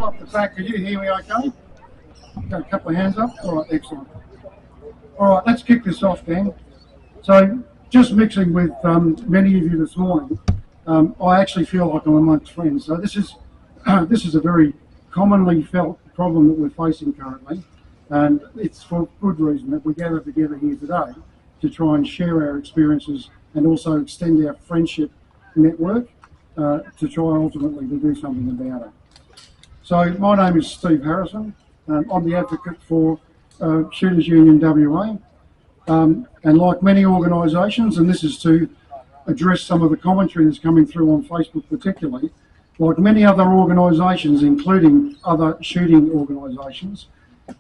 up the back. Can you hear me okay? Got a couple of hands up? All right, excellent. All right, let's kick this off then. So, just mixing with many of you this morning, I actually feel like I'm amongst friends. So this is a very commonly felt problem that we're facing currently, and it's for good reason that we gather together here today to try and share our experiences and also extend our friendship network to try ultimately to do something about it. So my name is Steve Harrison. I'm the advocate for Shooters Union WA, and like many organisations, and this is to address some of the commentary that's coming through on Facebook particularly, like many other organisations, including other shooting organisations,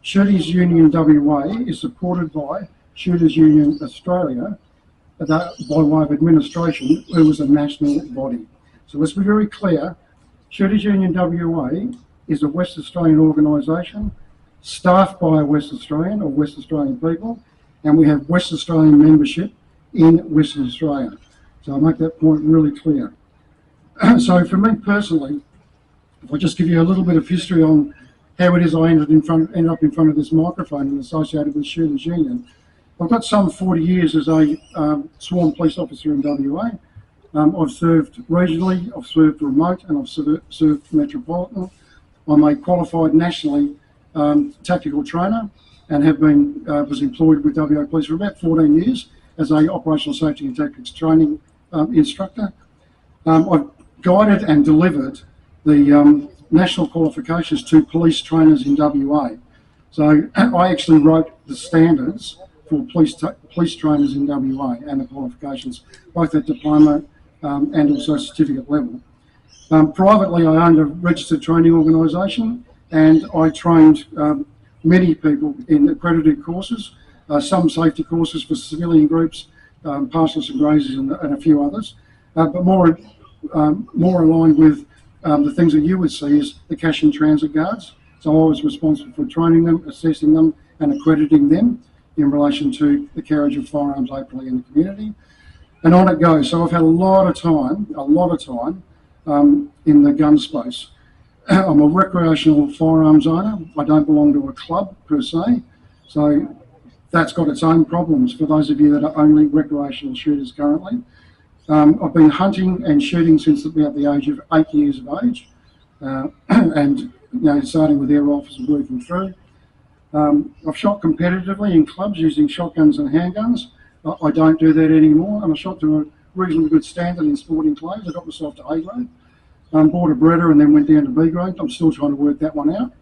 Shooters Union WA is supported by Shooters Union Australia by way of administration, who is a national body. So let's be very clear, Shooters Union WA is a West Australian organisation staffed by West Australian or West Australian people, and we have West Australian membership in Western Australia. So I'll make that point really clear. So for me personally, if I just give you a little bit of history on how it is I ended up in front of this microphone and associated with Shooters Union, I've got some 40 years as a sworn police officer in WA. I've served regionally, I've served remote, and I've served metropolitan. I'm a qualified nationally tactical trainer and have been was employed with WA Police for about 14 years as a operational safety and tactics training instructor. I've guided and delivered the national qualifications to police trainers in WA. So I actually wrote the standards for police trainers in WA and the qualifications, both at diploma and also certificate level. Privately, I owned a registered training organisation, and I trained many people in accredited courses, some safety courses for civilian groups, pastoral and grazers, and a few others, but more aligned with the things that you would see as the cash and transit guards. So I was responsible for training them, assessing them, and accrediting them in relation to the carriage of firearms openly in the community. And on it goes. So I've had a lot of time in the gun space. I'm a recreational firearms owner. I don't belong to a club per se. So that's got its own problems for those of you that are only recreational shooters currently. I've been hunting and shooting since about the age of 8 years of age, and starting with air rifles and working through. I've shot competitively in clubs using shotguns and handguns. I don't do that anymore, and I shot to a reasonably good standard in sporting clothes. I got myself to A grade, bought a Beretta and then went down to B grade. I'm still trying to work that one out.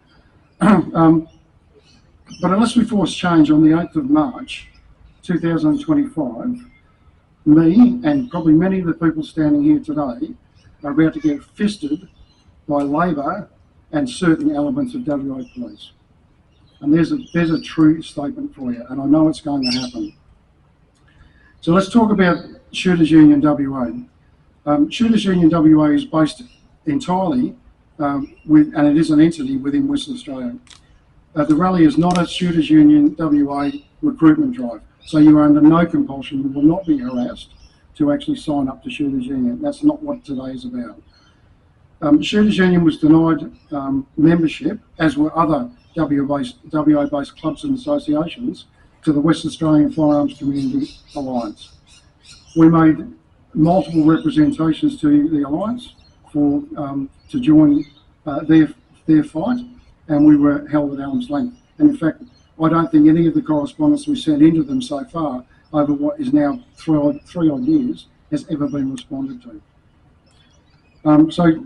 But unless we force change on the 8th of March 2025, me and probably many of the people standing here today are about to get fisted by Labor and certain elements of WA Police. And there's a true statement for you, and I know it's going to happen. So let's talk about Shooters Union WA. Shooters Union WA is based entirely and it is an entity within Western Australia. The rally is not a Shooters Union WA recruitment drive, so you are under no compulsion. You will not be harassed to actually sign up to Shooters Union. That's not what today is about. Shooters Union was denied membership, as were other WA-based clubs and associations, to the West Australian Firearms Community Alliance. We made multiple representations to the Alliance to join their fight, and we were held at arm's length. And in fact, I don't think any of the correspondence we sent into them so far over what is now three odd years has ever been responded to. So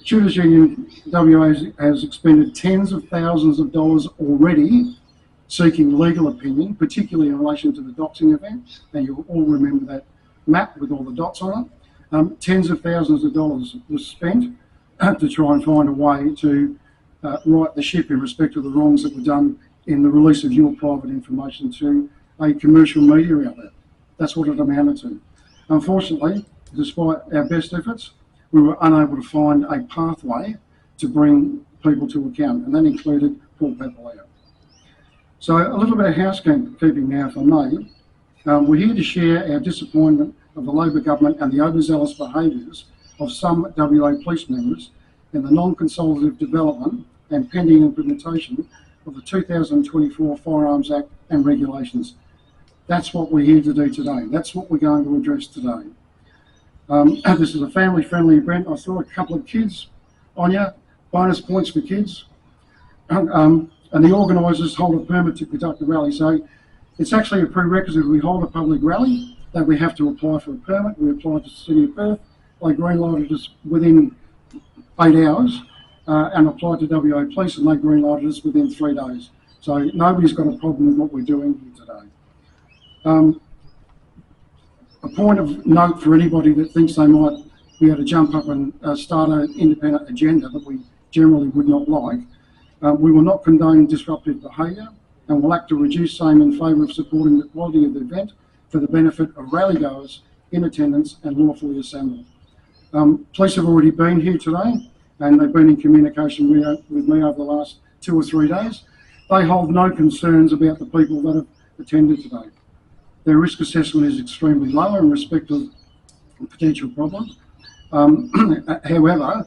Shooters Union WA has expended tens of thousands of dollars already seeking legal opinion, particularly in relation to the doxing event. And you'll all remember that map with all the dots on it. Tens of thousands of dollars was spent to try and find a way to right the ship in respect of the wrongs that were done in the release of your private information to a commercial media outlet. That's what it amounted to. Unfortunately, despite our best efforts, we were unable to find a pathway to bring people to account, and that included Paul Papaleo. So a little bit of housekeeping now, if I may. We're here to share our disappointment of the Labor government and the overzealous behaviours of some WA police members in the non-consultative development and pending implementation of the 2024 Firearms Act and regulations. That's what we're here to do today. That's what we're going to address today. This is a family-friendly event. I saw a couple of kids on you, bonus points for kids. And the organisers hold a permit to conduct the rally. So it's actually a prerequisite. We hold a public rally that we have to apply for a permit. We applied to the City of Perth. They green-lighted us within 8 hours and applied to WA Police, and they green-lighted us within 3 days. So nobody's got a problem with what we're doing here today. A point of note for anybody that thinks they might be able to jump up and start an independent agenda that we generally would not like. We will not condone disruptive behaviour and will act to reduce same in favour of supporting the quality of the event for the benefit of rallygoers in attendance and lawfully assembled. Police have already been here today and they've been in communication with me over the last 2 or 3 days. They hold no concerns about the people that have attended today. Their risk assessment is extremely low in respect of potential problems. However,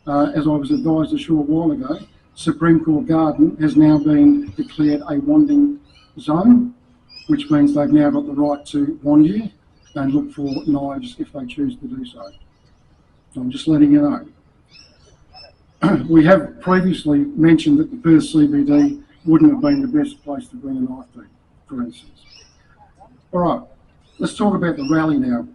as I was advised a short while ago, Supreme Court Garden has now been declared a wanding zone, which means they've now got the right to wander and look for knives if they choose to do so. I'm just letting you know. We have previously mentioned that the Perth CBD wouldn't have been the best place to bring a knife to, for instance. All right, let's talk about the rally now.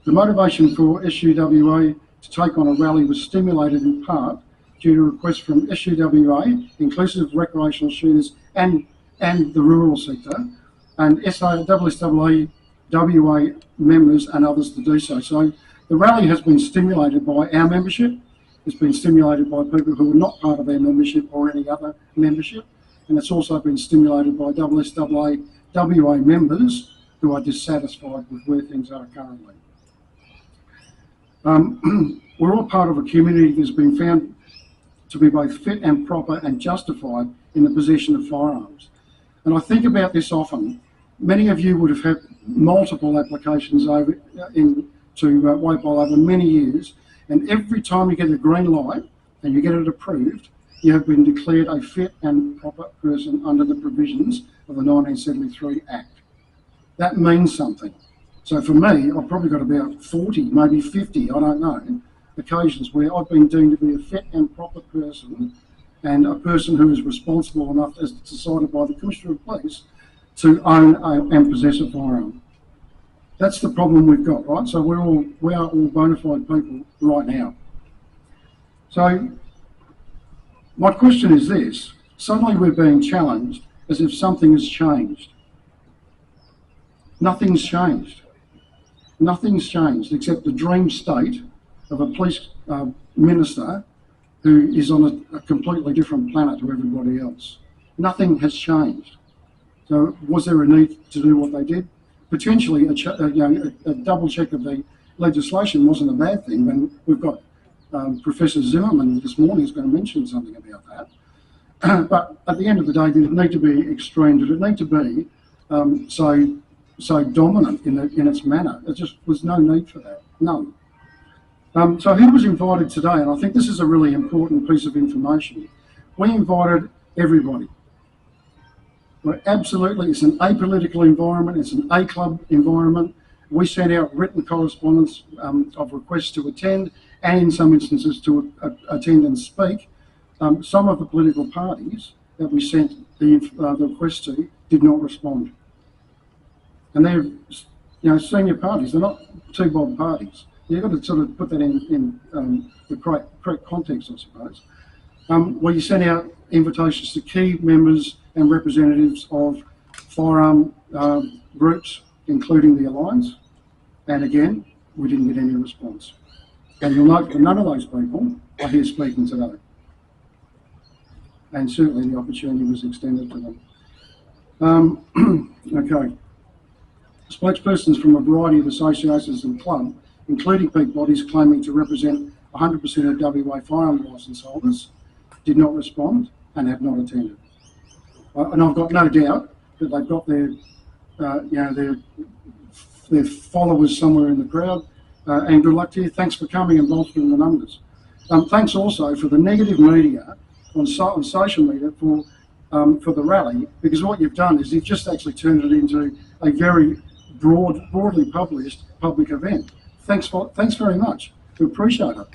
The motivation for SUWA to take on a rally was stimulated in part due to requests from SUWA, inclusive of recreational shooters and the rural sector, and SSAA WA members and others to do so. So the rally has been stimulated by our membership, it's been stimulated by people who are not part of our membership or any other membership, and it's also been stimulated by SSAA WA members who are dissatisfied with where things are currently. We're all part of a community that's been found to be both fit and proper and justified in the possession of firearms. And I think about this often. Many of you would have had multiple applications over to WAPOL over many years, and every time you get a green light and you get it approved, you have been declared a fit and proper person under the provisions of the 1973 Act. That means something. So for me, I've probably got about 40, maybe 50, I don't know, occasions where I've been deemed to be a fit and proper person and a person who is responsible enough, as decided by the Commissioner of Police, to own and possess a firearm. That's the problem we've got, right? So we are all bona fide people right now. So my question is this: suddenly we're being challenged as if something has changed. Nothing's changed. Nothing's changed except the dream state of a police minister who is on a completely different planet to everybody else. Nothing has changed. So was there a need to do what they did? Potentially a double check of the legislation wasn't a bad thing. When we've got Professor Zimmerman this morning is going to mention something about that. But at the end of the day, did it need to be extreme? Did it need to be so dominant in its manner? There just was no need for that, none. So who was invited today? And I think this is a really important piece of information. We invited everybody. Absolutely, it's an apolitical environment, it's an A-club environment. We sent out written correspondence of requests to attend, and in some instances to attend and speak. Some of the political parties that we sent the request to did not respond. And they're senior parties, they're not two-bob parties. You've got to sort of put that in the correct context, I suppose. Where you sent out invitations to key members and representatives of firearm groups, including the Alliance, and again, we didn't get any response. And you'll note that none of those people are here speaking today. And certainly the opportunity was extended to them. Okay. Spokespersons from a variety of associations and clubs, including peak bodies claiming to represent 100% of WA firearm licence holders, did not respond and have not attended. And I've got no doubt that they've got their followers somewhere in the crowd. And good luck to you. Thanks for coming and bolstering the numbers. Thanks also for the negative media on social media for the rally, because what you've done is you've just actually turned it into a very broadly published public event. Thanks very much. We appreciate it.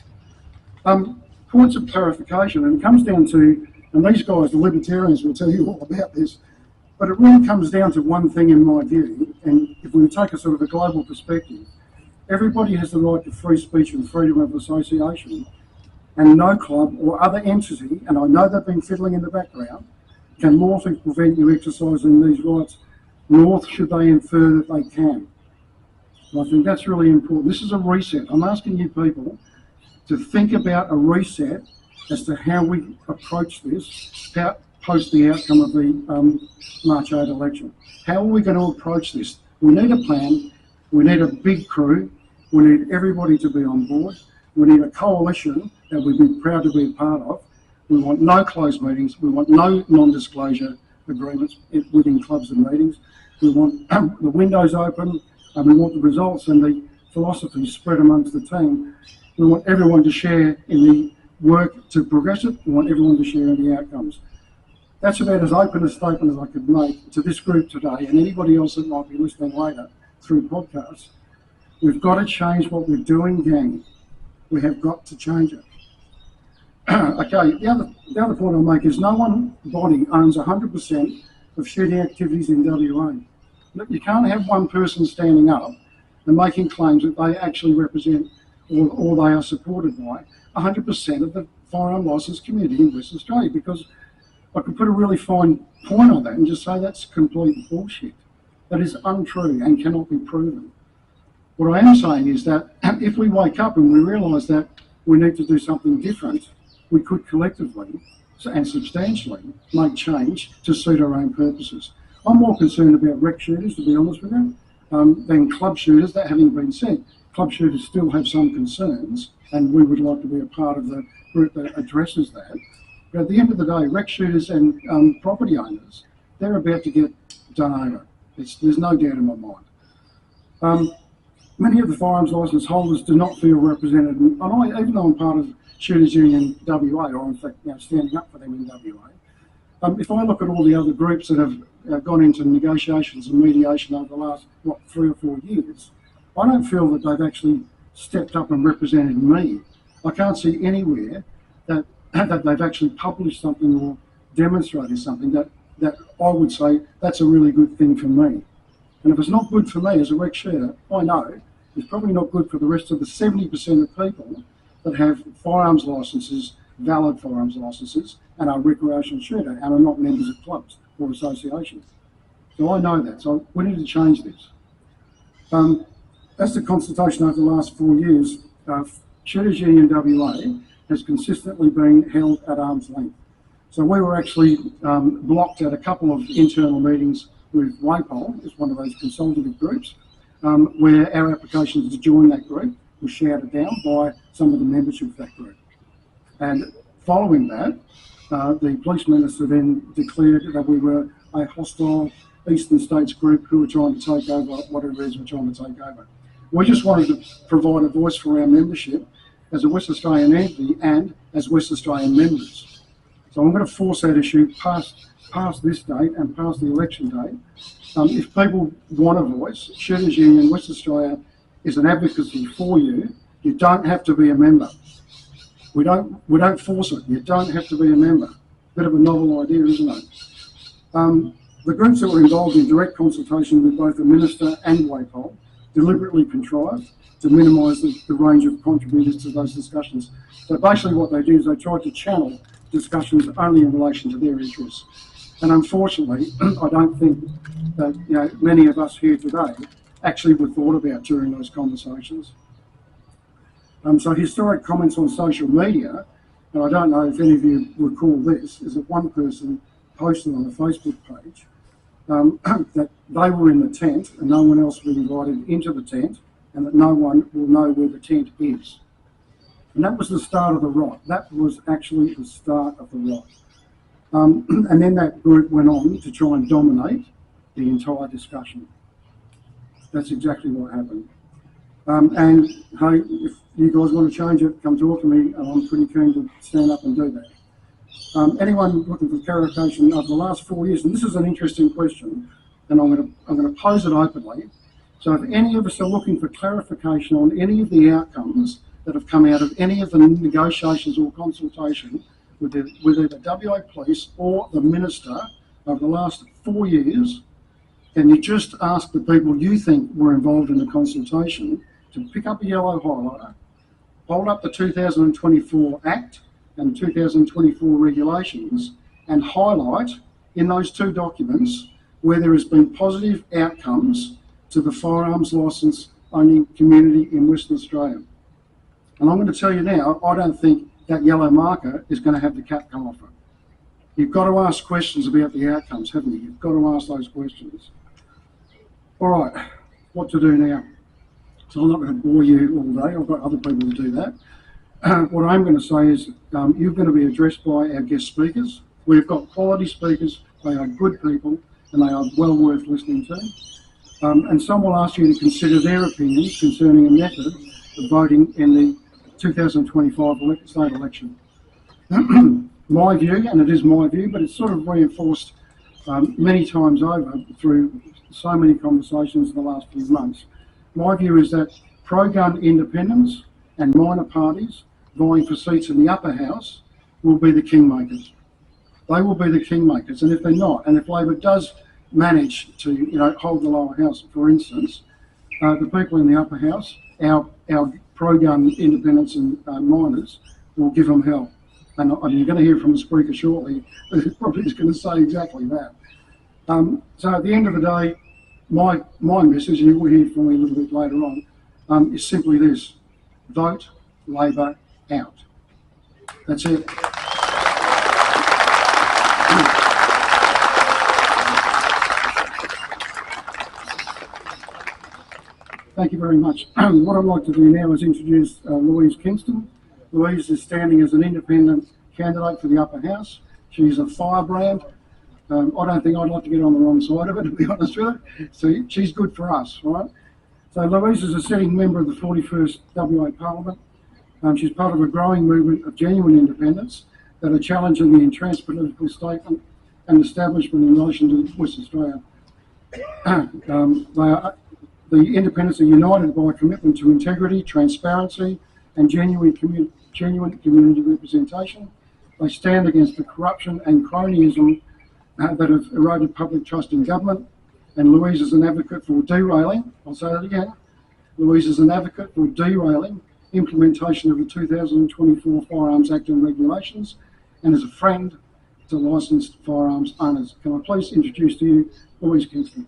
Points of clarification, and it comes down to, and these guys, the libertarians, will tell you all about this, but it really comes down to one thing in my view, and if we take a sort of a global perspective, everybody has the right to free speech and freedom of association, and no club or other entity, and I know they've been fiddling in the background, can lawfully prevent you exercising these rights, nor should they infer that they can. And I think that's really important. This is a reset. I'm asking you people to think about a reset as to how we approach this post the outcome of the March 8 election. How are we going to approach this? We need a plan. We need a big crew. We need everybody to be on board. We need a coalition that we'd be proud to be a part of. We want no closed meetings. We want no non-disclosure agreements within clubs and meetings. We want the windows open, and we want the results and the philosophy spread amongst the team. We want everyone to share in the work to progress it. We want everyone to share in the outcomes. That's about as open a statement as I could make to this group today, and anybody else that might be listening later through podcasts. We've got to change what we're doing, gang. We have got to change it. Okay, the other point I'll make is no one body owns 100% of shooting activities in WA. Look, you can't have one person standing up and making claims that they actually represent or they are supported by 100% of the firearm licence community in Western Australia, because I could put a really fine point on that and just say that's complete bullshit. That is untrue and cannot be proven. What I am saying is that if we wake up and we realise that we need to do something different, we could collectively and substantially make change to suit our own purposes. I'm more concerned about rec shooters, to be honest with you, than club shooters. That having been said, club shooters still have some concerns, and we would like to be a part of the group that addresses that. But at the end of the day, rec shooters and property owners, they're about to get done over. There's no doubt in my mind. Many of the firearms licence holders do not feel represented, and even though I'm part of Shooters Union WA, or in fact standing up for them in WA, if I look at all the other groups that have gone into negotiations and mediation over the last, 3 or 4 years, I don't feel that they've actually stepped up and represented me. I can't see anywhere that they've actually published something or demonstrated something that I would say that's a really good thing for me. And if it's not good for me as a rec shooter, I know it's probably not good for the rest of the 70% of people that have firearms licences, valid firearms licences, and are recreational shooter and are not members of clubs or associations. So I know that. So we need to change this. As the consultation over the last 4 years, Shooters Union WA has consistently been held at arm's length. So we were actually blocked at a couple of internal meetings with WAPOL, it's one of those consultative groups, where our applications to join that group was shouted down by some of the membership of that group. And following that, the police minister then declared that we were a hostile Eastern States group who were trying to take over whatever it is we're trying to take over. We just wanted to provide a voice for our membership as a West Australian entity and as West Australian members. So I'm going to force that issue past this date and past the election date. If people want a voice, Shooters Union West Australia is an advocacy for you. You don't have to be a member. We don't force it. You don't have to be a member. Bit of a novel idea, isn't it? The groups that were involved in direct consultation with both the Minister and WAPOL deliberately contrived to minimise the range of contributors to those discussions. So basically what they do is they try to channel discussions only in relation to their interests. And unfortunately, I don't think that many of us here today actually were thought about during those conversations. So historic comments on social media, and I don't know if any of you recall this, is that one person posted on a Facebook page that they were in the tent and no one else was invited into the tent, and that no one will know where the tent is. And that was the start of the riot. That was actually the start of the riot. And then that group went on to try and dominate the entire discussion. That's exactly what happened. And hey, if you guys want to change it, come talk to me, and I'm pretty keen to stand up and do that. Anyone looking for clarification over the last 4 years, and this is an interesting question, and I'm going to pose it openly. So if any of us are looking for clarification on any of the outcomes that have come out of any of the negotiations or consultation with either WA Police or the Minister over the last 4 years, can you just ask the people you think were involved in the consultation to pick up a yellow highlighter, hold up the 2024 Act and 2024 regulations, and highlight in those two documents where there has been positive outcomes to the firearms licence owning community in Western Australia. And I'm going to tell you now, I don't think that yellow marker is going to have the cap come off it. You've got to ask questions about the outcomes, haven't you? You've got to ask those questions. All right, what to do now? So I'm not going to bore you all day. I've got other people to do that. What I'm going to say is you're going to be addressed by our guest speakers. We've got quality speakers. They are good people and they are well worth listening to. And some will ask you to consider their opinions concerning a method of voting in the 2025 state election. My view, and it is my view, but it's sort of reinforced many times over through so many conversations in the last few months. My view is that pro-gun independents and minor parties vying for seats in the upper house will be the kingmakers. They will be the kingmakers, and if they're not, and if Labor does manage to hold the lower house, for instance, the people in the upper house, our pro-gun independents and minors, will give them hell. And you're going to hear from the speaker shortly, who probably is going to say exactly that. So at the end of the day, my message, and you will hear from me a little bit later on, is simply this: vote Labor out. That's it. Thank you very much. What I'd like to do now is introduce Louise Kingston. Louise is standing as an independent candidate for the upper house. She's a firebrand. I don't think I'd like to get on the wrong side of it, to be honest with you. So she's good for us, right? So Louise is a sitting member of the 41st WA Parliament. She's part of a growing movement of genuine independents that are challenging the entranced political statement and establishment in relation to West Australia. The independents are united by a commitment to integrity, transparency, and genuine community representation. They stand against the corruption and cronyism that have eroded public trust in government. And Louise is an advocate for derailing, I'll say that again, Louise is an advocate for derailing implementation of the 2024 Firearms Act and regulations, and is a friend to licensed firearms owners. Can I please introduce to you Louise Kingston?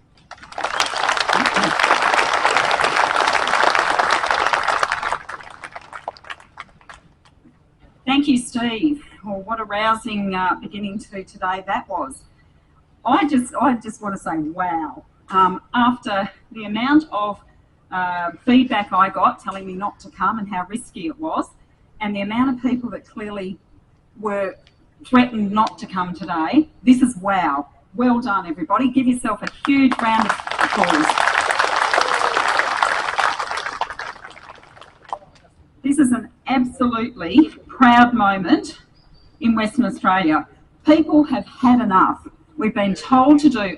Thank you, Steve. Well, what a rousing beginning to today that was. I just want to say, wow. After the amount of feedback I got telling me not to come and how risky it was, and the amount of people that clearly were threatened not to come today, this is wow. Well done, everybody. Give yourself a huge round of applause. This is an absolutely proud moment in Western Australia. People have had enough. We've been told to do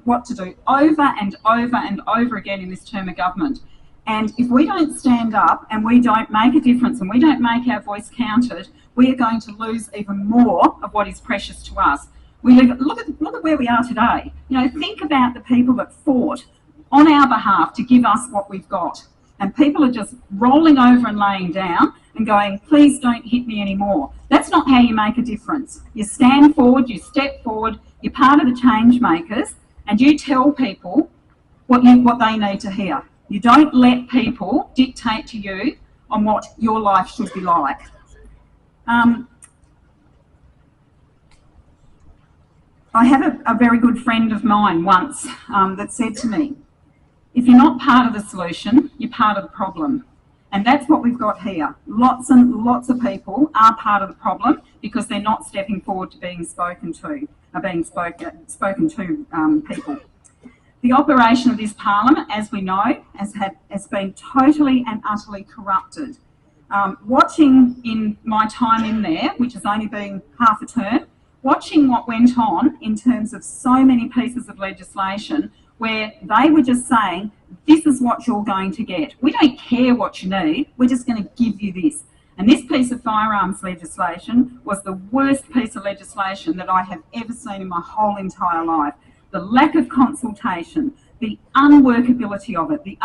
what to do over and over and over again in this term of government. And if we don't stand up and we don't make a difference and we don't make our voice counted, we are going to lose even more of what is precious to us. Look at where we are today. Think about the people that fought on our behalf to give us what we've got. And people are just rolling over and laying down and going, please don't hit me anymore. That's not how you make a difference. You stand forward, you step forward, you're part of the change makers, and you tell people what they need to hear. You don't let people dictate to you on what your life should be like. I have a very good friend of mine once that said to me, if you're not part of the solution, you're part of the problem. And that's what we've got here. Lots and lots of people are part of the problem because they're not stepping forward to being spoken to, people. The operation of this parliament, as we know, has been totally and utterly corrupted. watching in my time in there, which has only been half a term, watching what went on in terms of so many pieces of legislation where they were just saying, this is what you're going to get. We don't care what you need, we're just going to give you this. And this piece of firearms legislation was the worst piece of legislation that I have ever seen in my whole entire life. The lack of consultation, the unworkability of it, the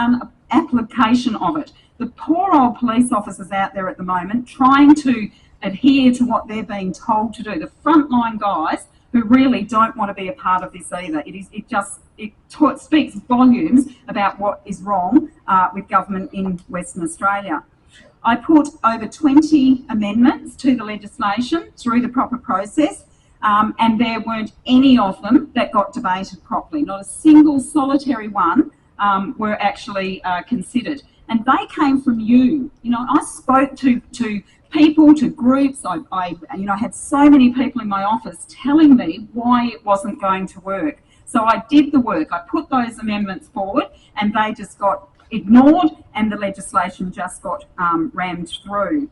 application of it. The poor old police officers out there at the moment trying to adhere to what they're being told to do. The frontline guys who really don't want to be a part of this either. It speaks volumes about what is wrong with government in Western Australia. I put over 20 amendments to the legislation through the proper process, and there weren't any of them that got debated properly. Not a single solitary one were actually considered. And they came from you. You know, I spoke to people, to groups. I had so many people in my office telling me why it wasn't going to work. So I did the work. I put those amendments forward, and they just got ignored, and the legislation just got rammed through.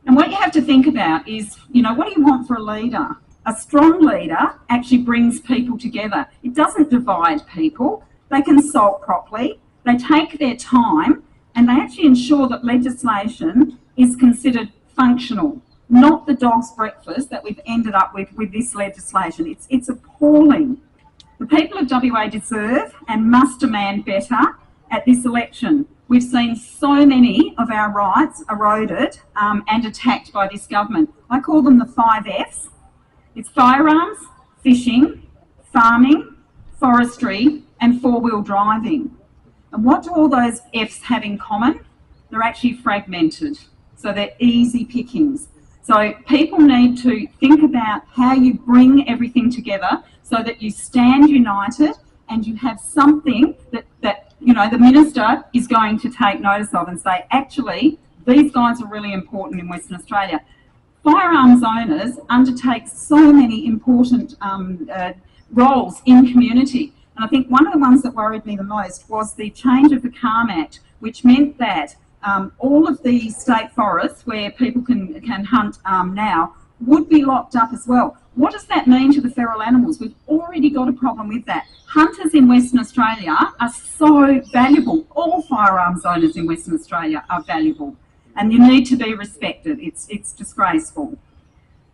And what you have to think about is, you know, what do you want for a leader? A strong leader actually brings people together. It doesn't divide people. They consult properly. They take their time, and they actually ensure that legislation is considered functional, not the dog's breakfast that we've ended up with this legislation. It's appalling. The people of WA deserve and must demand better at this election. We've seen so many of our rights eroded and attacked by this government. I call them the 5 Fs. It's firearms, fishing, farming, forestry, and four-wheel driving. And what do all those Fs have in common? They're actually fragmented. So they're easy pickings. So people need to think about how you bring everything together so that you stand united and you have something that you know, the minister is going to take notice of and say, actually, these guys are really important in Western Australia. Firearms owners undertake so many important roles in community. And I think one of the ones that worried me the most was the change of the CALM Act, which meant that all of the state forests where people can hunt now would be locked up as well. What does that mean to the feral animals? We've already got a problem with that. Hunters in Western Australia are so valuable. All firearms owners in Western Australia are valuable, and you need to be respected. It's disgraceful.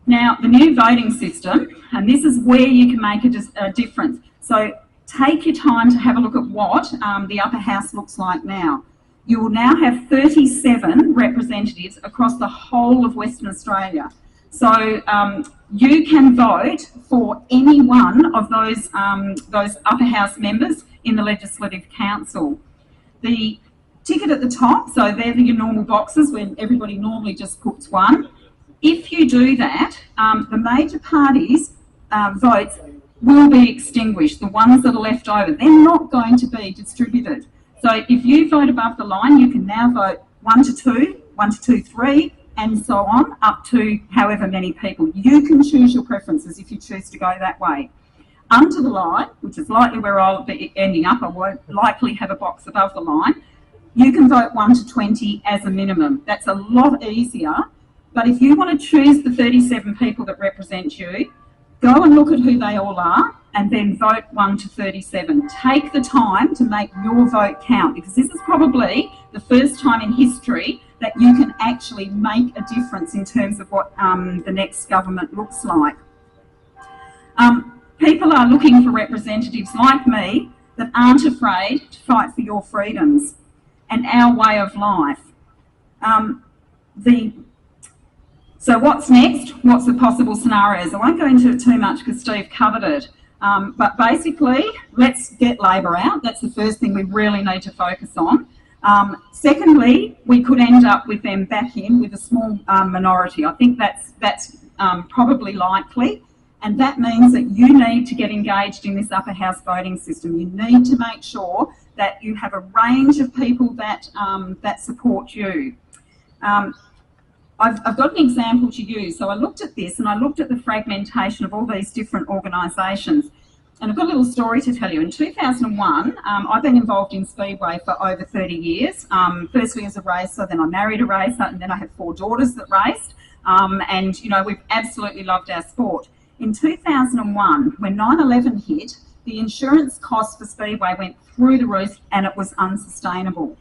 Now, the new voting system, and this is where you can make a difference. So take your time to have a look at what the upper house looks like now. You will now have 37 representatives across the whole of Western Australia. So you can vote for any one of those upper house members in the Legislative Council. The ticket at the top, so they're your normal boxes when everybody normally just puts one. If you do that, the major parties' votes will be extinguished, the ones that are left over. They're not going to be distributed. So if you vote above the line, you can now vote 1 to 2, 1 to 2, 3, and so on, up to however many people. You can choose your preferences if you choose to go that way. Under the line, which is likely where I'll be ending up, I won't likely have a box above the line, you can vote 1 to 20 as a minimum. That's a lot easier, but if you want to choose the 37 people that represent you, go and look at who they all are and then vote 1 to 37. Take the time to make your vote count, because this is probably the first time in history that you can actually make a difference in terms of what the next government looks like. People are looking for representatives like me that aren't afraid to fight for your freedoms and our way of life. So what's next? What's the possible scenarios? I won't go into it too much because Steve covered it. But basically, let's get Labor out. That's the first thing we really need to focus on. Secondly, we could end up with them back in with a small minority. I think that's probably likely. And that means that you need to get engaged in this upper house voting system. You need to make sure that you have a range of people that support you. I've got an example to use. So I looked at this and I looked at the fragmentation of all these different organisations. And I've got a little story to tell you. In 2001, I've been involved in Speedway for over 30 years. Firstly as a racer, then I married a racer, and then I have 4 daughters that raced. And, you know, we've absolutely loved our sport. In 2001, when 9/11 hit, the insurance costs for Speedway went through the roof and it was unsustainable.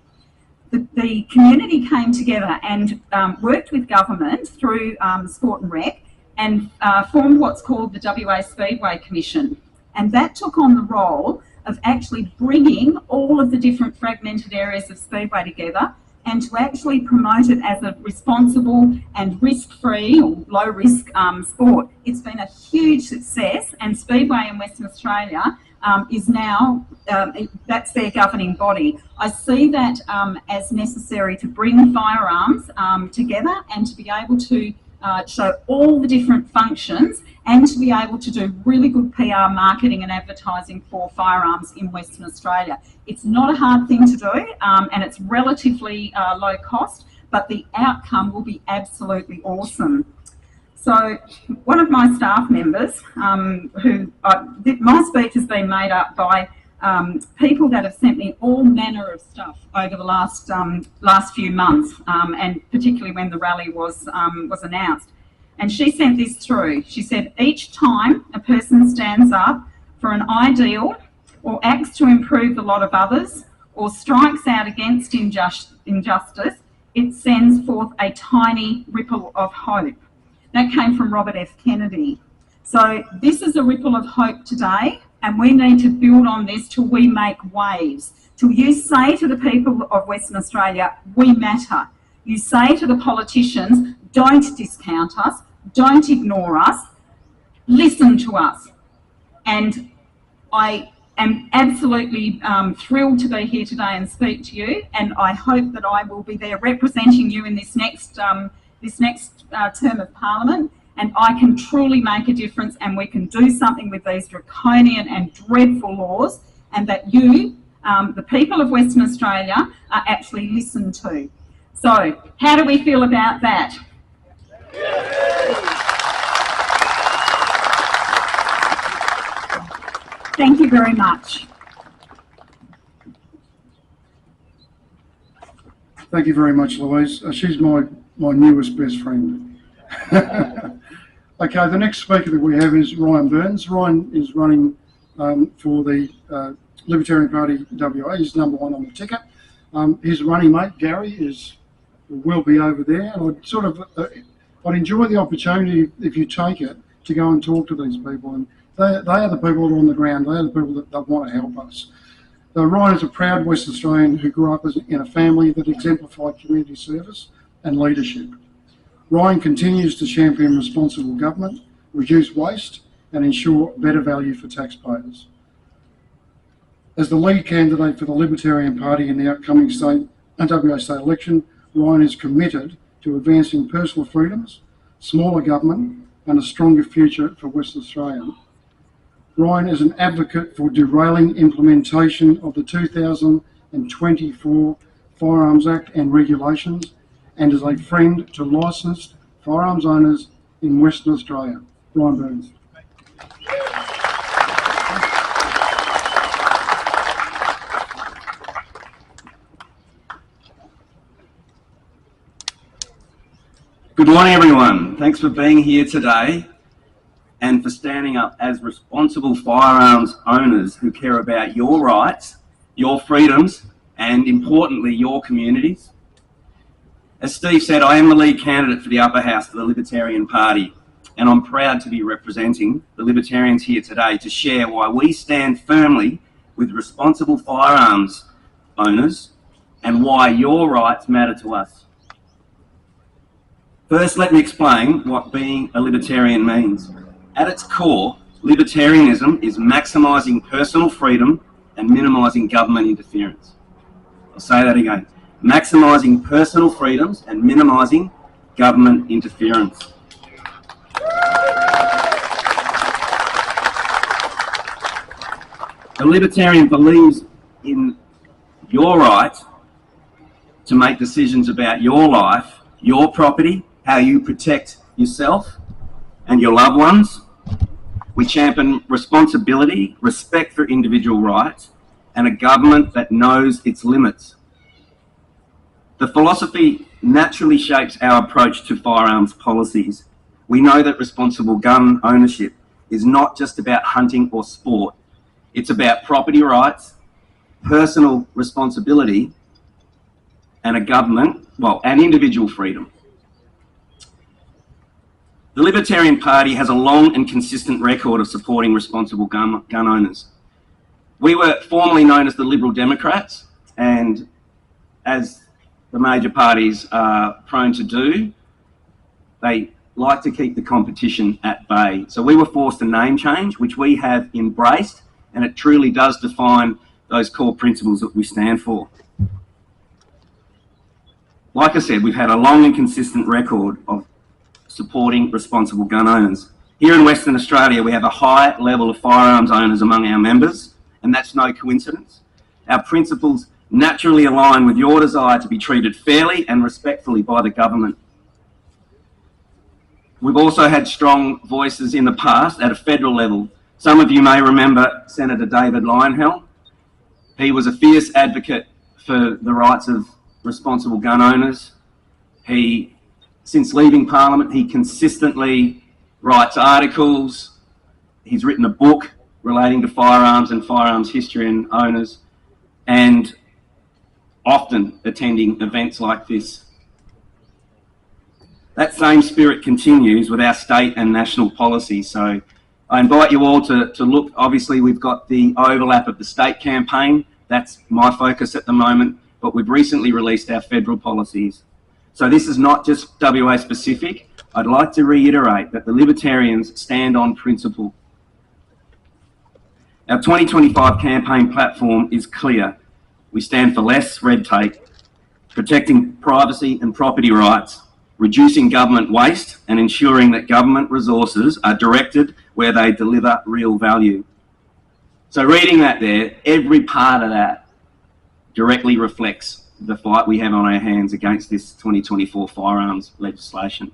The community came together and worked with government through Sport and Rec and formed what's called the WA Speedway Commission. And that took on the role of actually bringing all of the different fragmented areas of Speedway together and to actually promote it as a responsible and risk-free or low-risk sport. It's been a huge success, and Speedway in Western Australia is now, that's their governing body. I see that as necessary to bring firearms together and to be able to show all the different functions and to be able to do really good PR marketing and advertising for firearms in Western Australia. It's not a hard thing to do and it's relatively low cost, but the outcome will be absolutely awesome. So one of my staff members, my speech has been made up by people that have sent me all manner of stuff over the last few months, and particularly when the rally was announced. And she sent this through. She said, each time a person stands up for an ideal or acts to improve the lot of others or strikes out against injustice, it sends forth a tiny ripple of hope. That came from Robert F. Kennedy. So this is a ripple of hope today, and we need to build on this till we make waves. Till you say to the people of Western Australia, we matter. You say to the politicians, don't discount us, don't ignore us, listen to us. And I am absolutely thrilled to be here today and speak to you, and I hope that I will be there representing you in this next term of Parliament, and I can truly make a difference and we can do something with these draconian and dreadful laws, and that you, the people of Western Australia, are actually listened to. So how do we feel about that? Thank you very much. Thank you very much, Louise. She's my newest best friend. Okay, the next speaker that we have is Ryan Burns. Ryan is running for the Libertarian Party WA. He's number 1 on the ticket. His running mate, Gary, will be over there. And I'd enjoy the opportunity, if you take it, to go and talk to these people. And they are the people that are on the ground. They are the people that want to help us. So Ryan is a proud West Australian who grew up in a family that exemplified community service and leadership. Ryan continues to champion responsible government, reduce waste and ensure better value for taxpayers. As the lead candidate for the Libertarian Party in the upcoming WA state election, Ryan is committed to advancing personal freedoms, smaller government and a stronger future for Western Australia. Ryan is an advocate for derailing implementation of the 2024 Firearms Act and regulations, and is a friend to licensed firearms owners in Western Australia. Ryan Burns. Good morning, everyone. Thanks for being here today and for standing up as responsible firearms owners who care about your rights, your freedoms, and importantly, your communities. As Steve said, I am the lead candidate for the upper house for the Libertarian Party, and I'm proud to be representing the Libertarians here today to share why we stand firmly with responsible firearms owners and why your rights matter to us. First, let me explain what being a libertarian means. At its core, libertarianism is maximising personal freedom and minimising government interference. I'll say that again. Maximising personal freedoms and minimising government interference. The libertarian believes in your right to make decisions about your life, your property, how you protect yourself and your loved ones. We champion responsibility, respect for individual rights, and a government that knows its limits. The philosophy naturally shapes our approach to firearms policies. We know that responsible gun ownership is not just about hunting or sport. It's about property rights, personal responsibility, and a government, and individual freedom. The Libertarian Party has a long and consistent record of supporting responsible gun owners. We were formerly known as the Liberal Democrats, and as the major parties are prone to do, they like to keep the competition at bay. So we were forced a name change, which we have embraced, and it truly does define those core principles that we stand for. Like I said, we've had a long and consistent record of supporting responsible gun owners. Here in Western Australia, we have a high level of firearms owners among our members, and that's no coincidence. Our principles naturally align with your desire to be treated fairly and respectfully by the government. We've also had strong voices in the past at a federal level. Some of you may remember Senator David Lionel. He was a fierce advocate for the rights of responsible gun owners. Since leaving Parliament, he consistently writes articles. He's written a book relating to firearms and firearms history and owners, and often attending events like this. That same spirit continues with our state and national policy. So I invite you all to look. Obviously, we've got the overlap of the state campaign. That's my focus at the moment, but we've recently released our federal policies. So this is not just WA specific. I'd like to reiterate that the Libertarians stand on principle. Our 2025 campaign platform is clear. We stand for less red tape, protecting privacy and property rights, reducing government waste, and ensuring that government resources are directed where they deliver real value. So reading that there, every part of that directly reflects the fight we have on our hands against this 2024 firearms legislation.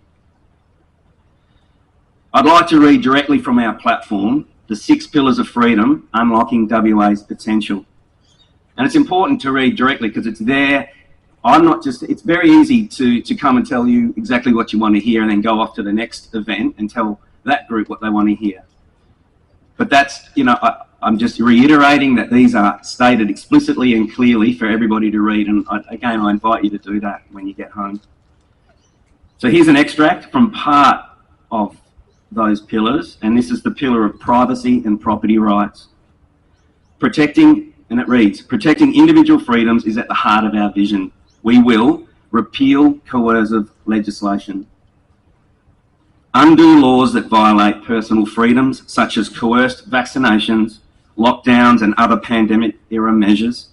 I'd like to read directly from our platform, the 6 pillars of freedom, unlocking WA's potential. And it's important to read directly because it's there. It's very easy to come and tell you exactly what you want to hear and then go off to the next event and tell that group what they want to hear. But that's, I'm just reiterating that these are stated explicitly and clearly for everybody to read. And again, I invite you to do that when you get home. So here's an extract from part of those pillars. And this is the pillar of privacy and property rights. And it reads, protecting individual freedoms is at the heart of our vision. We will repeal coercive legislation, undo laws that violate personal freedoms, such as coerced vaccinations, lockdowns and other pandemic-era measures,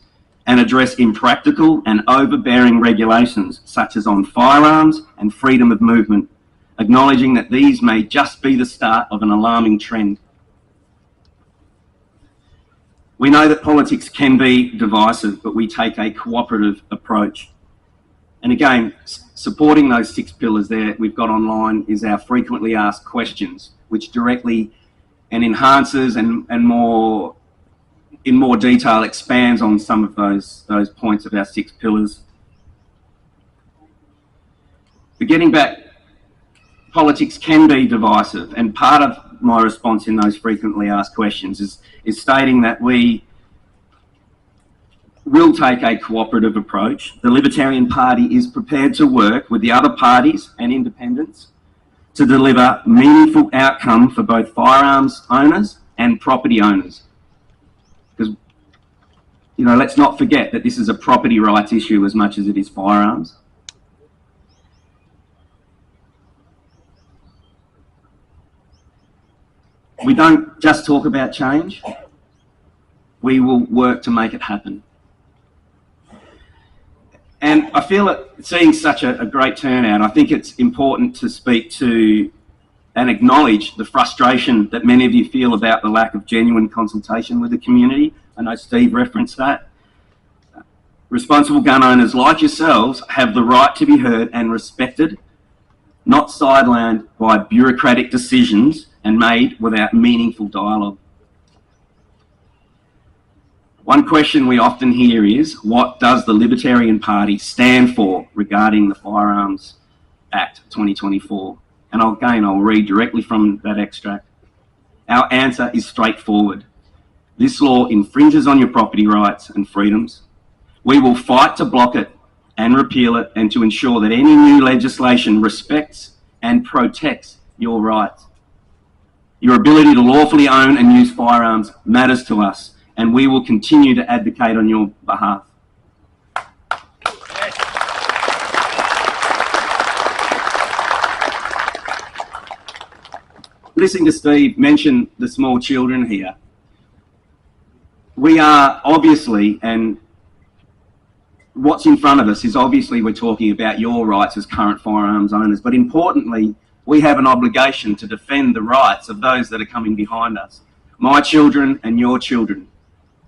and address impractical and overbearing regulations, such as on firearms and freedom of movement, acknowledging that these may just be the start of an alarming trend. We know that politics can be divisive, but we take a cooperative approach. And again, supporting those 6 pillars there we've got online is our frequently asked questions, which directly and enhances and in more detail expands on some of those points of our 6 pillars. But getting back, politics can be divisive, and part of my response in those frequently asked questions is stating that we will take a cooperative approach. The Libertarian Party is prepared to work with the other parties and independents to deliver meaningful outcome for both firearms owners and property owners. Because, let's not forget that this is a property rights issue as much as it is firearms. We don't just talk about change. We will work to make it happen. And I feel that seeing such a great turnout, I think it's important to speak to and acknowledge the frustration that many of you feel about the lack of genuine consultation with the community. I know Steve referenced that. Responsible gun owners like yourselves have the right to be heard and respected, not sidelined by bureaucratic decisions and made without meaningful dialogue. One question we often hear is, what does the Libertarian Party stand for regarding the Firearms Act 2024? And I'll read directly from that extract. Our answer is straightforward. This law infringes on your property rights and freedoms. We will fight to block it and repeal it, and to ensure that any new legislation respects and protects your rights. Your ability to lawfully own and use firearms matters to us, and we will continue to advocate on your behalf. Listening to Steve mention the small children here, we are obviously, and what's in front of us is obviously we're talking about your rights as current firearms owners, but importantly, we have an obligation to defend the rights of those that are coming behind us, my children and your children.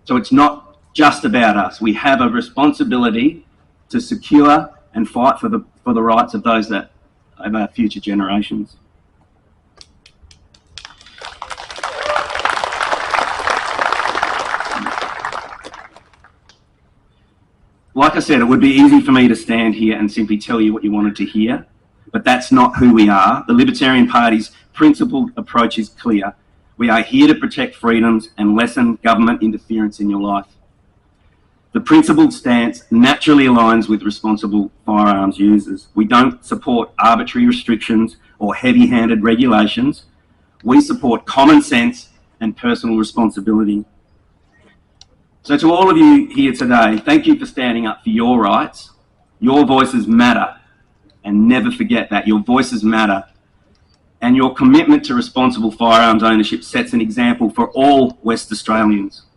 So it's not just about us. We have a responsibility to secure and fight for the rights of those that of our future generations. Like I said, it would be easy for me to stand here and simply tell you what you wanted to hear, but that's not who we are. The Libertarian Party's principled approach is clear. We are here to protect freedoms and lessen government interference in your life. The principled stance naturally aligns with responsible firearms users. We don't support arbitrary restrictions or heavy-handed regulations. We support common sense and personal responsibility. So to all of you here today, thank you for standing up for your rights. Your voices matter, and never forget that. Your voices matter. And your commitment to responsible firearms ownership sets an example for all West Australians.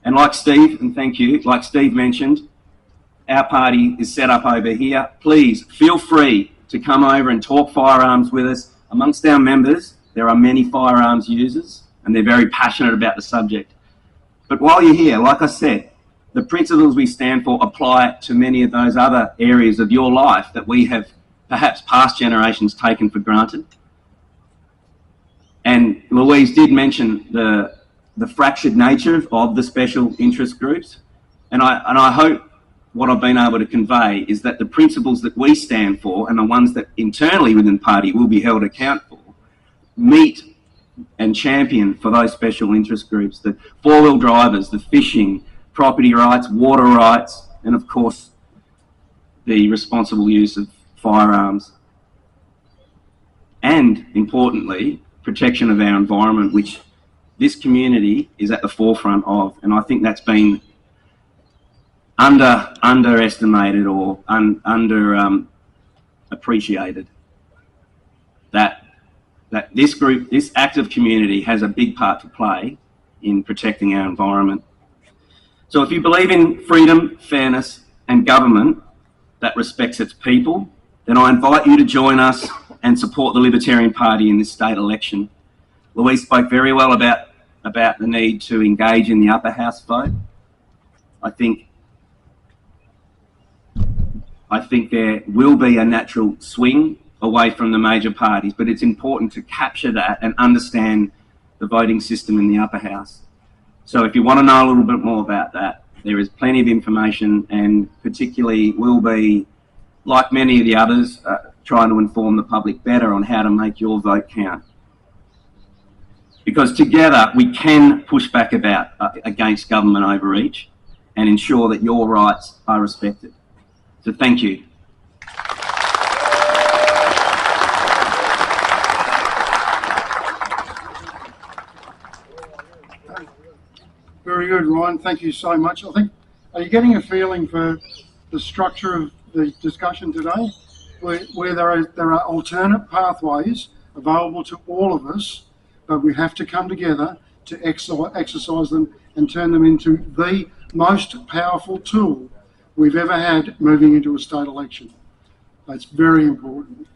And like Steve, and thank you, like Steve mentioned, our party is set up over here. Please feel free to come over and talk firearms with us. Amongst our members, there are many firearms users, and they're very passionate about the subject. But while you're here, like I said, the principles we stand for apply to many of those other areas of your life that we have perhaps past generations taken for granted. And Louise did mention the fractured nature of the special interest groups. And I hope what I've been able to convey is that the principles that we stand for, and the ones that internally within the party will be held accountable for, meet and champion for those special interest groups, the four-wheel drivers, the fishing, property rights, water rights, and of course the responsible use of firearms. And importantly, protection of our environment, which this community is at the forefront of. And I think that's been underestimated or appreciated. That this group, this active community, has a big part to play in protecting our environment. So if you believe in freedom, fairness, and government that respects its people, then I invite you to join us and support the Libertarian Party in this state election. Louise spoke very well about the need to engage in the upper house vote. I think there will be a natural swing away from the major parties, but it's important to capture that and understand the voting system in the upper house. So if you want to know a little bit more about that, there is plenty of information, and particularly we'll be, like many of the others, trying to inform the public better on how to make your vote count. Because together we can push back against government overreach and ensure that your rights are respected. So thank you. Very good, Ryan. Thank you so much. I think, are you getting a feeling for the structure of the discussion today, where there are alternate pathways available to all of us, but we have to come together to exercise them and turn them into the most powerful tool we've ever had moving into a state election. That's very important.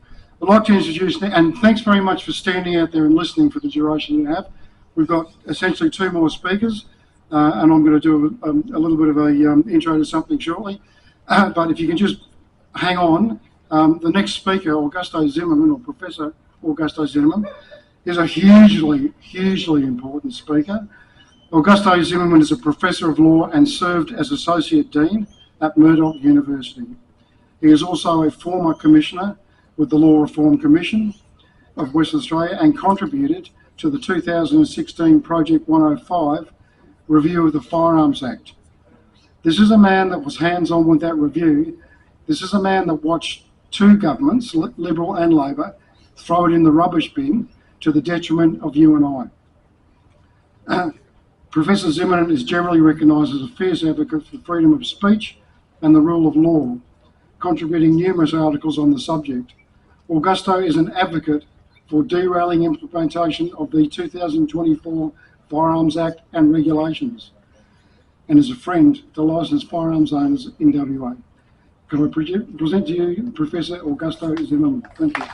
I'd like to introduce, and thanks very much for standing out there and listening for the duration you have. We've got essentially two more speakers, and I'm going to do a little bit of a intro to something shortly. But if you can just hang on, the next speaker, Augusto Zimmerman, or Professor Augusto Zimmerman, is a hugely important speaker. Augusto Zimmermann is a Professor of Law and served as Associate Dean at Murdoch University. He is also a former Commissioner with the Law Reform Commission of Western Australia and contributed to the 2016 Project 105 review of the Firearms Act. This is a man that was hands-on with that review. This is a man that watched two governments, Liberal and Labor, throw it in the rubbish bin to the detriment of you and I. Professor Zimmermann is generally recognised as a fierce advocate for freedom of speech and the rule of law, contributing numerous articles on the subject. Augusto is an advocate for derailing implementation of the 2024 Firearms Act and regulations, and is a friend to licensed firearms owners in WA. Can I present to you Professor Augusto Zimmermann? Thank you.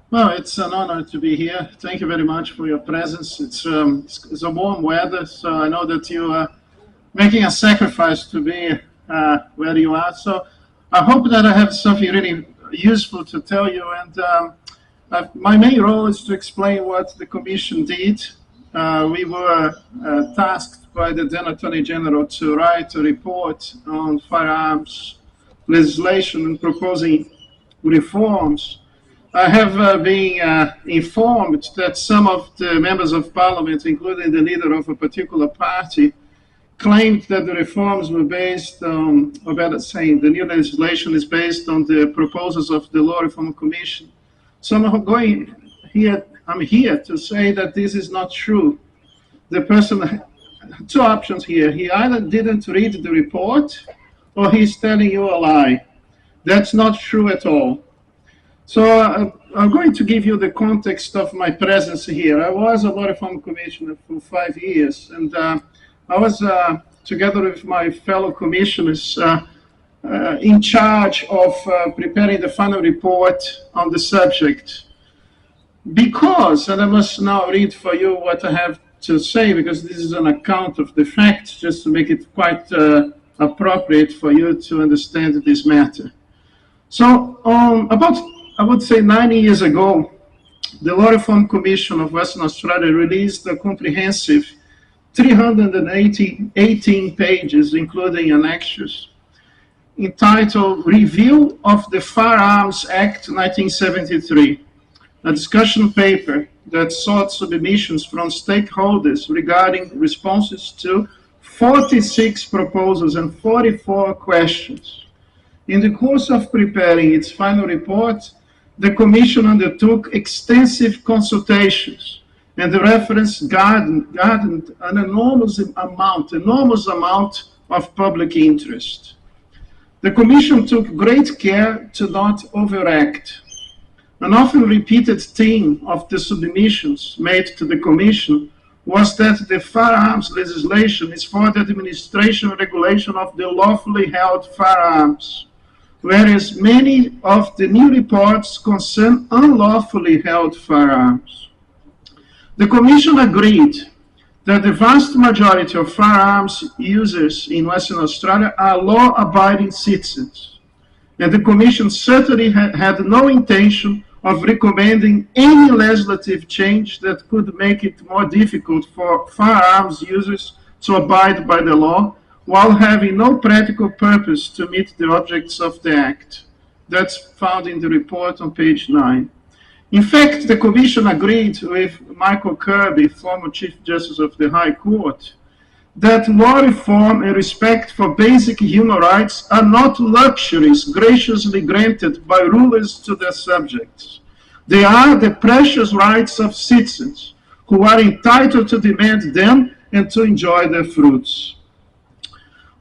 Well, it's an honor to be here. Thank you very much for your presence. It's a warm weather, so I know that you are making a sacrifice to be where you are. So I hope that I have something really useful to tell you. And my main role is to explain what the Commission did. We were tasked by the then Attorney General to write a report on firearms legislation and proposing reforms. I have been informed that some of the members of parliament, including the leader of a particular party, claimed that the reforms were based on, or better saying, the new legislation is based on the proposals of the Law Reform Commission. So I'm here to say that this is not true. The person, two options here. He either didn't read the report or he's telling you a lie. That's not true at all. So I'm going to give you the context of my presence here. I was a Law Reform Commissioner for 5 years, and I was, together with my fellow commissioners, in charge of preparing the final report on the subject. Because, and I must now read for you what I have to say, because this is an account of the facts, just to make it quite appropriate for you to understand this matter. So, about, I would say 9 years ago, the Law Reform Commission of Western Australia released a comprehensive 318 pages, including annexures, entitled Review of the Firearms Act 1973, a discussion paper that sought submissions from stakeholders regarding responses to 46 proposals and 44 questions. In the course of preparing its final report, the Commission undertook extensive consultations, and the reference garnered an enormous amount of public interest. The Commission took great care to not overact. An often repeated theme of the submissions made to the Commission was that the firearms legislation is for the administration and regulation of the lawfully held firearms, whereas many of the new reports concern unlawfully held firearms. The Commission agreed that the vast majority of firearms users in Western Australia are law-abiding citizens, and the Commission certainly had no intention of recommending any legislative change that could make it more difficult for firearms users to abide by the law, while having no practical purpose to meet the objects of the Act. That's found in the report on page 9. In fact, the Commission agreed with Michael Kirby, former Chief Justice of the High Court, that law reform and respect for basic human rights are not luxuries graciously granted by rulers to their subjects. They are the precious rights of citizens who are entitled to demand them and to enjoy their fruits.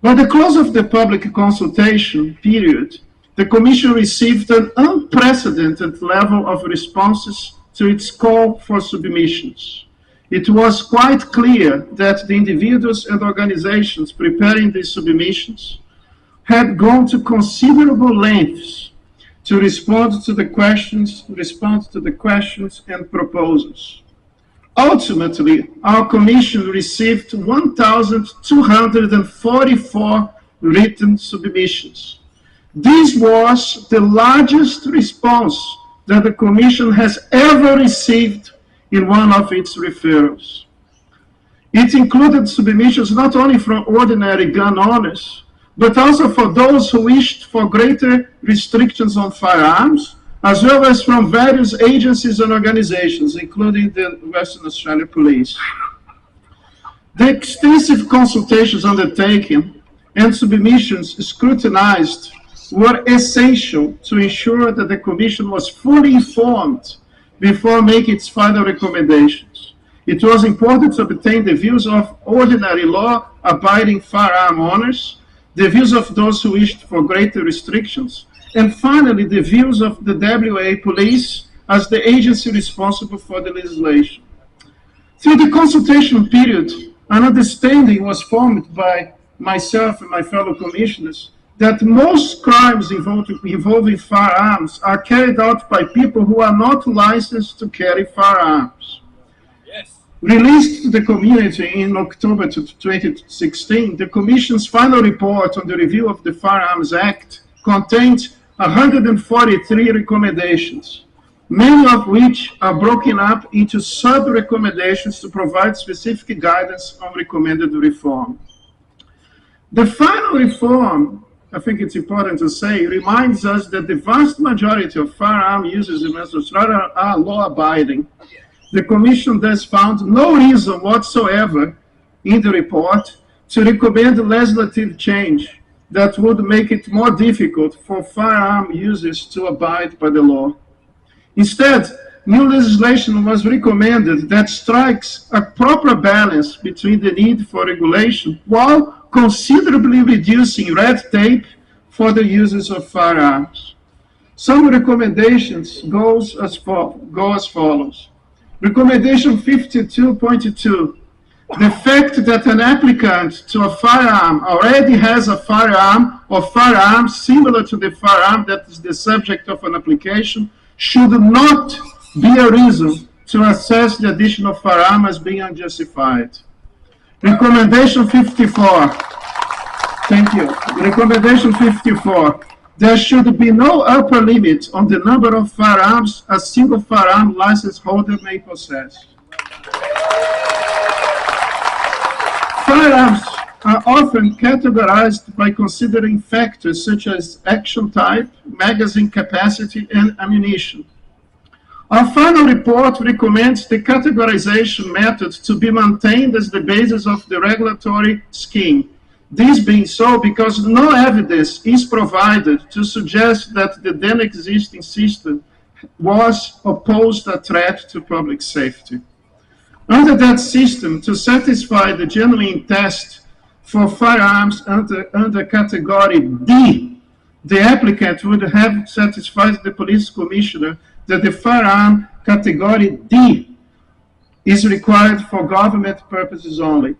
By the close of the public consultation period, the Commission received an unprecedented level of responses to its call for submissions. It was quite clear that the individuals and organizations preparing these submissions had gone to considerable lengths to respond to the questions and proposals. Ultimately, our commission received 1,244 written submissions. This was the largest response that the commission has ever received in one of its referrals. It included submissions not only from ordinary gun owners, but also for those who wished for greater restrictions on firearms, as well as from various agencies and organizations, including the Western Australia Police. The extensive consultations undertaken and submissions scrutinized were essential to ensure that the Commission was fully informed before making its final recommendations. It was important to obtain the views of ordinary law-abiding firearm owners, the views of those who wished for greater restrictions, and finally, the views of the WA Police as the agency responsible for the legislation. Through the consultation period, an understanding was formed by myself and my fellow commissioners that most crimes involving firearms are carried out by people who are not licensed to carry firearms. Yes. Released to the community in October 2016, the Commission's final report on the review of the Firearms Act contained 143 recommendations, many of which are broken up into sub-recommendations to provide specific guidance on recommended reform. The final reform, I think it's important to say, reminds us that the vast majority of firearm users in Western Australia are law-abiding. The Commission thus found no reason whatsoever in the report to recommend legislative change that would make it more difficult for firearm users to abide by the law. Instead, new legislation was recommended that strikes a proper balance between the need for regulation while considerably reducing red tape for the users of firearms. Some recommendations go as follows. Recommendation 52.2. The fact that an applicant to a firearm already has a firearm or firearms similar to the firearm that is the subject of an application should not be a reason to assess the additional firearm as being unjustified. Recommendation 54. Thank you. Recommendation 54. There should be no upper limit on the number of firearms a single firearm license holder may possess. Firearms are often categorized by considering factors such as action type, magazine capacity, and ammunition. Our final report recommends the categorization method to be maintained as the basis of the regulatory scheme. This being so because no evidence is provided to suggest that the then existing system was or posed a threat to public safety. Under that system, to satisfy the genuine test for firearms under category D, the applicant would have satisfied the police commissioner that the firearm category D is required for government purposes only.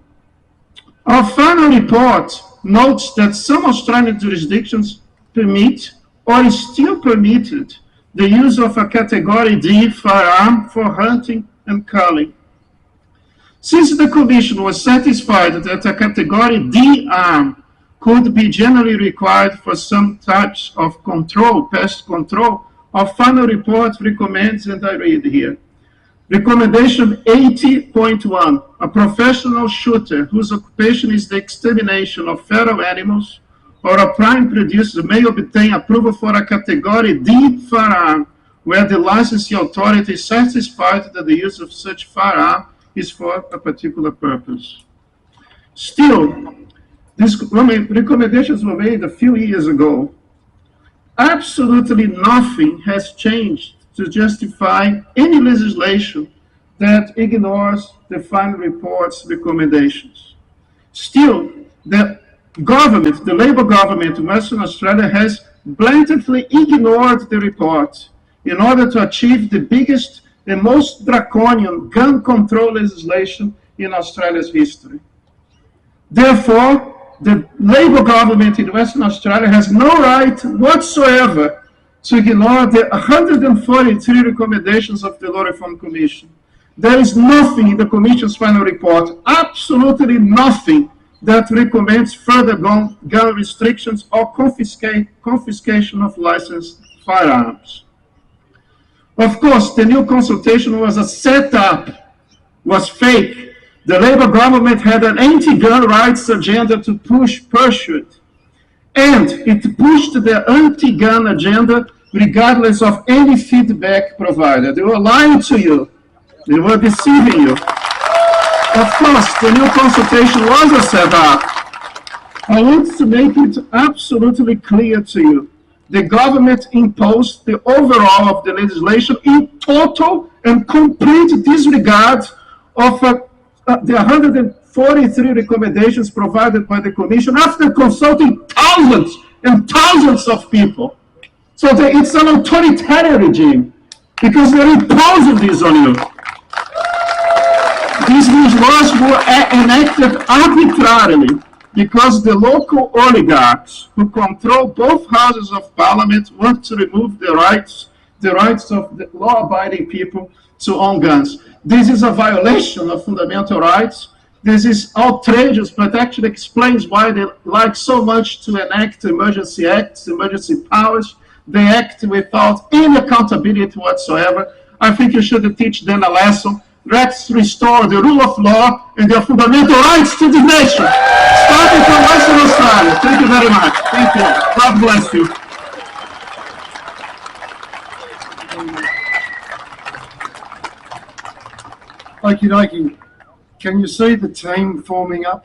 Our final report notes that some Australian jurisdictions permit or is still permitted the use of a category D firearm for hunting and culling. Since the Commission was satisfied that a category D arm could be generally required for some types of control, pest control, our final report recommends, and I read here, Recommendation 80.1, a professional shooter whose occupation is the extermination of feral animals or a prime producer may obtain approval for a category D firearm where the licensing authority is satisfied that the use of such firearm is for a particular purpose. Still, these recommendations were made a few years ago. Absolutely nothing has changed to justify any legislation that ignores the final report's recommendations. Still, the government, the Labour government in Western Australia has blatantly ignored the report in order to achieve the biggest and most draconian gun control legislation in Australia's history. Therefore, the Labour government in Western Australia has no right whatsoever to ignore the 143 recommendations of the Law Reform Commission. There is nothing in the Commission's final report, absolutely nothing, that recommends further gun restrictions or confiscation of licensed firearms. Of course, the new consultation was a setup, was fake. The Labour government had an anti-gun rights agenda to pursue it. And it pushed the anti-gun agenda regardless of any feedback provided. They were lying to you. They were deceiving you. Of course, the new consultation was a setup. I want to make it absolutely clear to you. The government imposed the overall of the legislation in total and complete disregard of the 143 recommendations provided by the Commission after consulting thousands and thousands of people. So it's an authoritarian regime because they're imposing this on you. These laws were enacted arbitrarily because the local oligarchs who control both houses of parliament want to remove the rights of the law-abiding people to own guns. This is a violation of fundamental rights. This is outrageous, but actually explains why they like so much to enact emergency acts, emergency powers. They act without any accountability whatsoever. I think you should teach them a lesson. Let's restore the rule of law and their fundamental rights to the nation. Starting from Western Australia. Thank you very much. Thank you. God bless you. Okie dokie. Can you see the team forming up?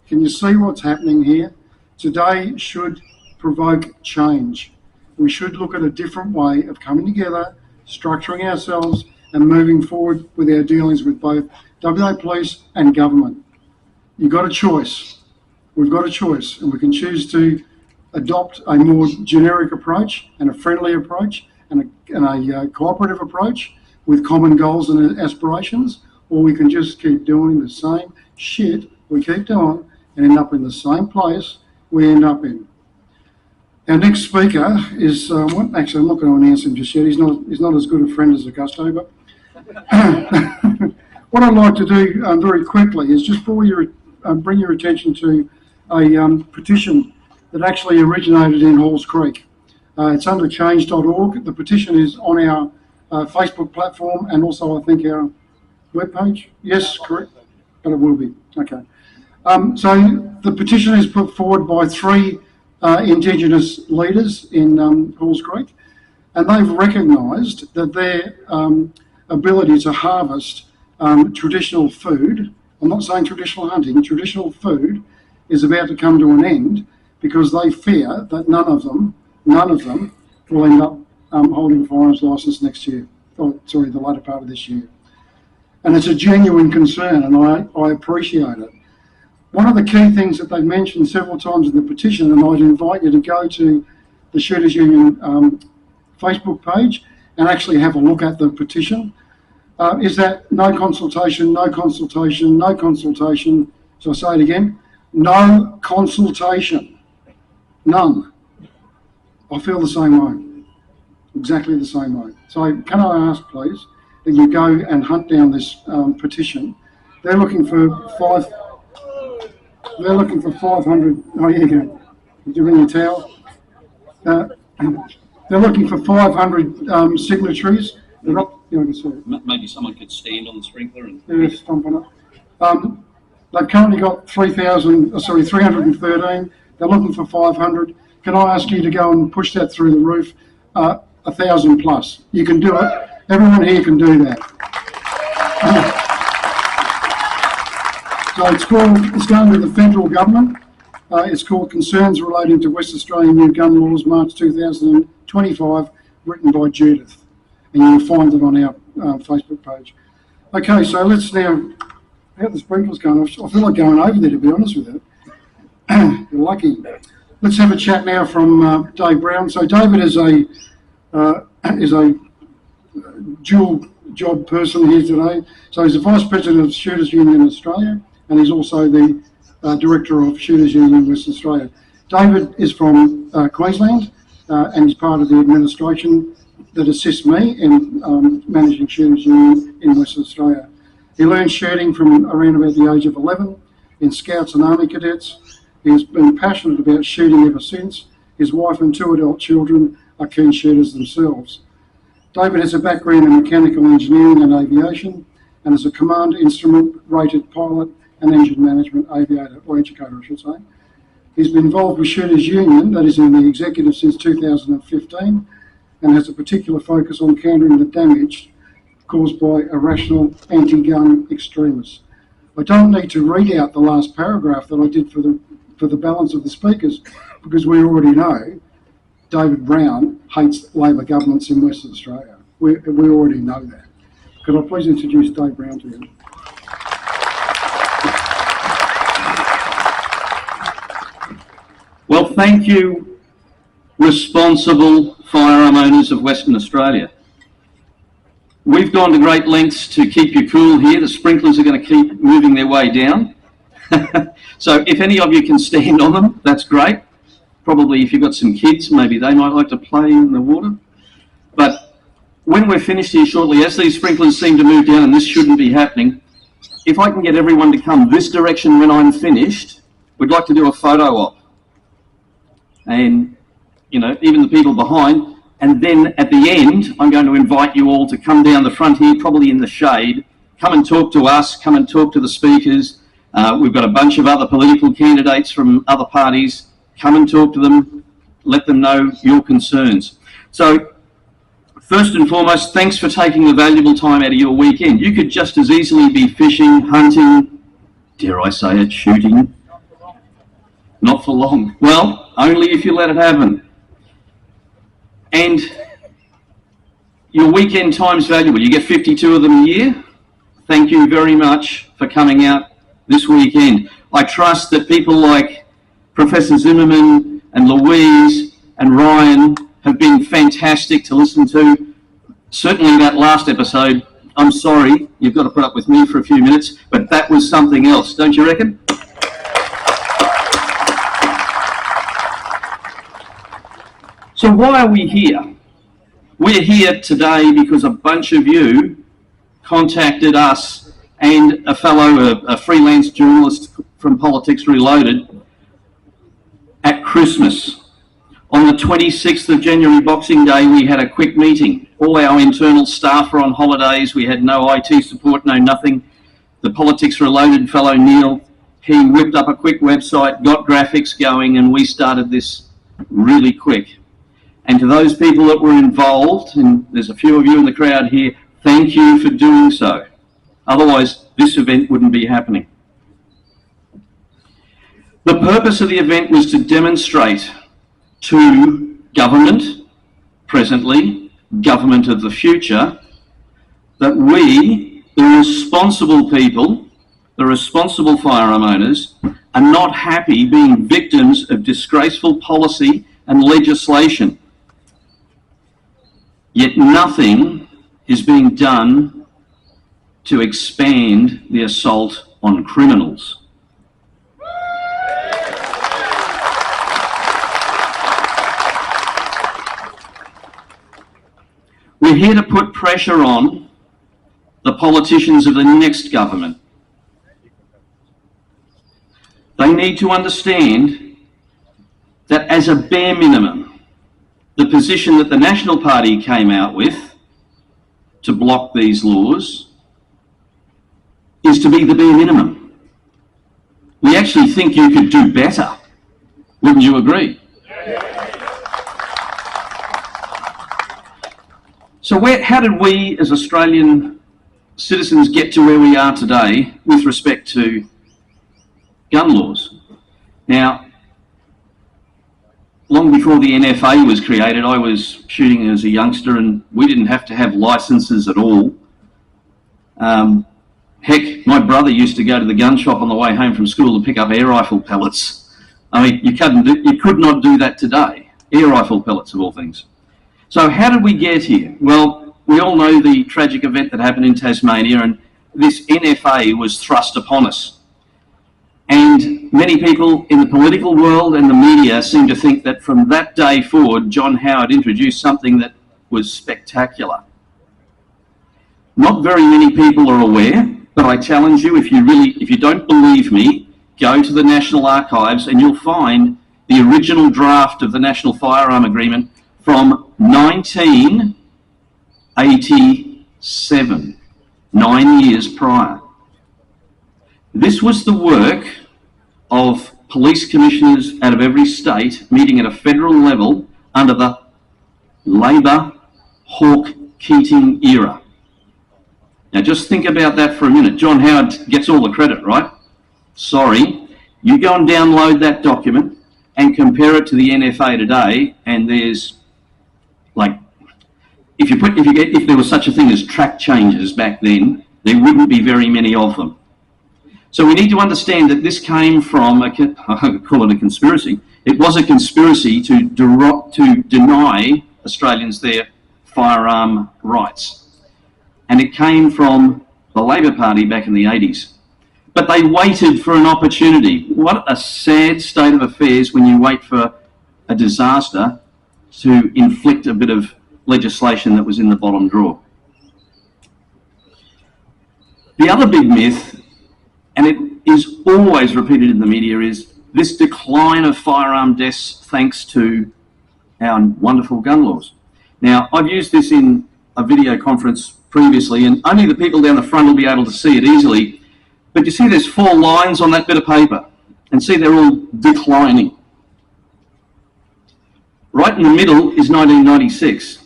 Can you see what's happening here? Today should provoke change. We should look at a different way of coming together, structuring ourselves, and moving forward with our dealings with both WA Police and government. You've got a choice. We've got a choice, and we can choose to adopt a more generic approach and a friendly approach and a cooperative approach with common goals and aspirations, or we can just keep doing the same shit we keep doing and end up in the same place we end up in. Our next speaker is, actually I'm not going to announce him just yet, he's not as good a friend as Augusto, but what I'd like to do very quickly is just bring your attention to a petition that actually originated in Halls Creek. It's under change.org. The petition is on our Facebook platform and also I think our webpage. Yes, correct, but it will be. Okay. So the petition is put forward by 3 Indigenous leaders in Halls Creek, and they've recognised that their ability to harvest traditional food, I'm not saying traditional hunting, traditional food is about to come to an end because they fear that none of them will end up holding a firearms licence next year, or sorry, the latter part of this year. And it's a genuine concern, and I appreciate it. One of the key things that they've mentioned several times in the petition, and I'd invite you to go to the Shooters Union Facebook page and actually have a look at the petition, is that no consultation, no consultation, no consultation. So I say it again, no consultation, none. I feel the same way, exactly the same way. So can I ask, please, that you go and hunt down this petition. They're looking for 500, oh, here you go. Did you bring your towel? They're looking for 500 signatories. They're not, Maybe someone could stand on the sprinkler and... Yeah, stomping up. They've currently got 313. They're looking for 500. Can I ask you to go and push that through the roof? 1,000 plus. You can do it. Everyone here can do that. So it's going to the federal government. It's called Concerns Relating to West Australian New Gun Laws, March 2025, written by Judith. And you'll find it on our Facebook page. Okay, so let's now, how the sprinklers going? I feel like going over there, to be honest with you. You're lucky. Let's have a chat now from Dave Brown. So David is a dual job person here today. So he's the Vice President of Shooters Union Australia, and he's also the Director of Shooters Union Western Australia. David is from Queensland, and he's part of the administration that assists me in managing Shooters Union in Western Australia. He learned shooting from around about the age of 11 in Scouts and Army Cadets. He has been passionate about shooting ever since. His wife and 2 adult children are keen shooters themselves. David has a background in mechanical engineering and aviation, and is a command instrument rated pilot and engine management aviator, or educator I should say. He's been involved with Shooters Union, that is in the executive since 2015, and has a particular focus on countering the damage caused by irrational anti-gun extremists. I don't need to read out the last paragraph that I did for the balance of the speakers, because we already know David Brown hates Labor governments in Western Australia. We already know that. Could I please introduce Dave Brown to you? Well, thank you, responsible firearm owners of Western Australia. We've gone to great lengths to keep you cool here. The sprinklers are going to keep moving their way down. So if any of you can stand on them, that's great. Probably if you've got some kids, maybe they might like to play in the water. But when we're finished here shortly, as these sprinklers seem to move down, and this shouldn't be happening, if I can get everyone to come this direction when I'm finished, we'd like to do a photo op. And, you know, even the people behind. And then at the end, I'm going to invite you all to come down the front here, probably in the shade, come and talk to us, come and talk to the speakers. We've got a bunch of other political candidates from other parties. Come and talk to them, let them know your concerns. So, first and foremost, thanks for taking the valuable time out of your weekend. You could just as easily be fishing, hunting, dare I say it, shooting. Not for long. Well, only if you let it happen. And your weekend time's valuable. You get 52 of them a year. Thank you very much for coming out this weekend. I trust that people like Professor Zimmerman and Louise and Ryan have been fantastic to listen to. Certainly that last episode, I'm sorry, you've got to put up with me for a few minutes, but that was something else, don't you reckon? So why are we here? We're here today because a bunch of you contacted us and a fellow, a freelance journalist from Politics Reloaded at Christmas. On the 26th of January, Boxing Day, we had a quick meeting. All our internal staff were on holidays. We had no IT support, no nothing. The Politics Reloaded fellow, Neil, he whipped up a quick website, got graphics going, and we started this really quick. And to those people that were involved, and there's a few of you in the crowd here, thank you for doing so. Otherwise, this event wouldn't be happening. The purpose of the event was to demonstrate to government, presently, government of the future, that we, the responsible people, the responsible firearm owners, are not happy being victims of disgraceful policy and legislation. Yet nothing is being done to expand the assault on criminals. We're here to put pressure on the politicians of the next government. They need to understand that as a bare minimum, the position that the National Party came out with to block these laws is to be the bare minimum. We actually think you could do better. Wouldn't you agree? So how did we as Australian citizens get to where we are today with respect to gun laws? Now, long before the NFA was created, I was shooting as a youngster and we didn't have to have licences at all. Heck, my brother used to go to the gun shop on the way home from school to pick up air rifle pellets. I mean, you could not do that today. Air rifle pellets, of all things. So how did we get here? Well, we all know the tragic event that happened in Tasmania, and this NFA was thrust upon us. And many people in the political world and the media seem to think that from that day forward, John Howard introduced something that was spectacular. Not very many people are aware, but I challenge you, if you don't believe me, go to the National Archives and you'll find the original draft of the National Firearm Agreement from 1987, 9 years prior. This was the work of police commissioners out of every state meeting at a federal level under the Labor Hawke-Keating era. Now just think about that for a minute. John Howard gets all the credit, right? Sorry. You go and download that document and compare it to the NFA today, and there's like, if there was such a thing as track changes back then, there wouldn't be very many of them. So we need to understand that this came from, I call it a conspiracy. It was a conspiracy to deny Australians their firearm rights. And it came from the Labor Party back in the 80s. But they waited for an opportunity. What a sad state of affairs when you wait for a disaster to inflict a bit of legislation that was in the bottom drawer. The other big myth, and it is always repeated in the media, is this decline of firearm deaths thanks to our wonderful gun laws. Now, I've used this in a video conference previously, and only the people down the front will be able to see it easily. But you see there's 4 lines on that bit of paper, and see they're all declining. Right in the middle is 1996.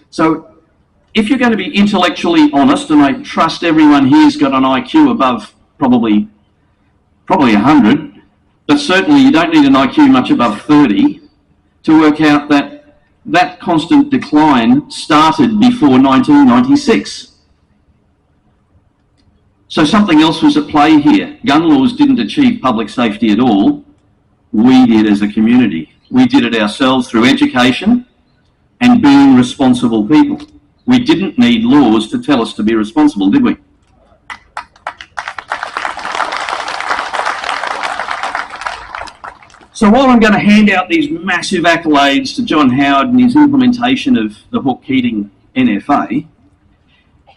So if you're going to be intellectually honest, and I trust everyone here's got an IQ above probably 100, but certainly you don't need an IQ much above 30 to work out that that constant decline started before 1996. So something else was at play here. Gun laws didn't achieve public safety at all. We did as a community. We did it ourselves through education and being responsible people. We didn't need laws to tell us to be responsible, did we? So while I'm going to hand out these massive accolades to John Howard and his implementation of the Hawke-Keating NFA,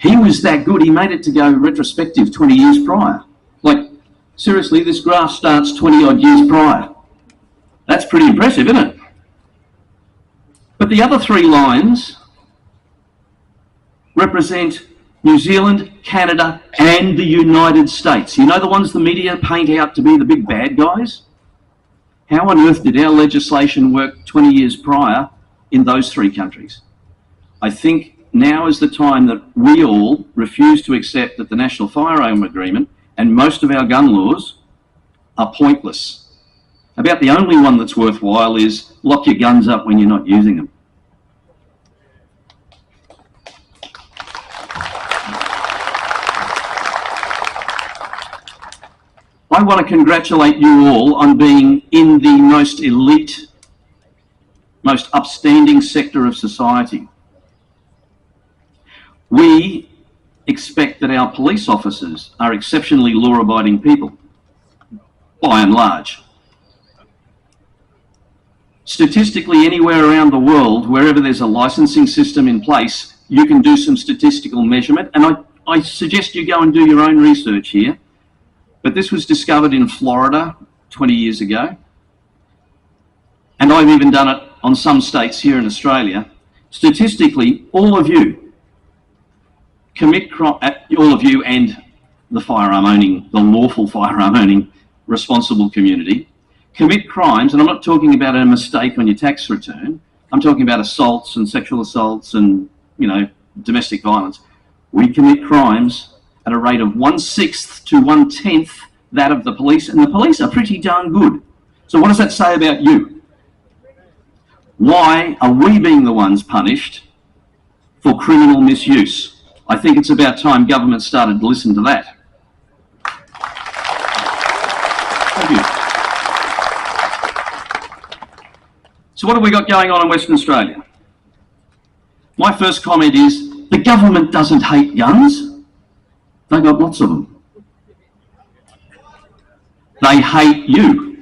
he was that good, he made it to go retrospective 20 years prior. Like, seriously, this graph starts 20 odd years prior. That's pretty impressive, isn't it? But the other 3 lines represent New Zealand, Canada, and the United States. You know the ones the media paint out to be the big bad guys? How on earth did our legislation work 20 years prior in those 3 countries? I think now is the time that we all refuse to accept that the National Firearm Agreement and most of our gun laws are pointless. About the only one that's worthwhile is lock your guns up when you're not using them. I want to congratulate you all on being in the most elite, most upstanding sector of society. We expect that our police officers are exceptionally law-abiding people, by and large. Statistically, anywhere around the world, wherever there's a licensing system in place, you can do some statistical measurement, and I suggest you go and do your own research here. But this was discovered in Florida 20 years ago. And I've even done it on some states here in Australia. Statistically, all of you all of you and the firearm owning, the lawful firearm owning responsible community, commit crimes, and I'm not talking about a mistake on your tax return. I'm talking about assaults and sexual assaults and, domestic violence. We commit crimes at a rate of 1/6 to 1/10 that of the police, and the police are pretty darn good. So what does that say about you? Why are we being the ones punished for criminal misuse? I think it's about time government started to listen to that. Thank you. So what have we got going on in Western Australia? My first comment is, the government doesn't hate guns. They got lots of them. They hate you.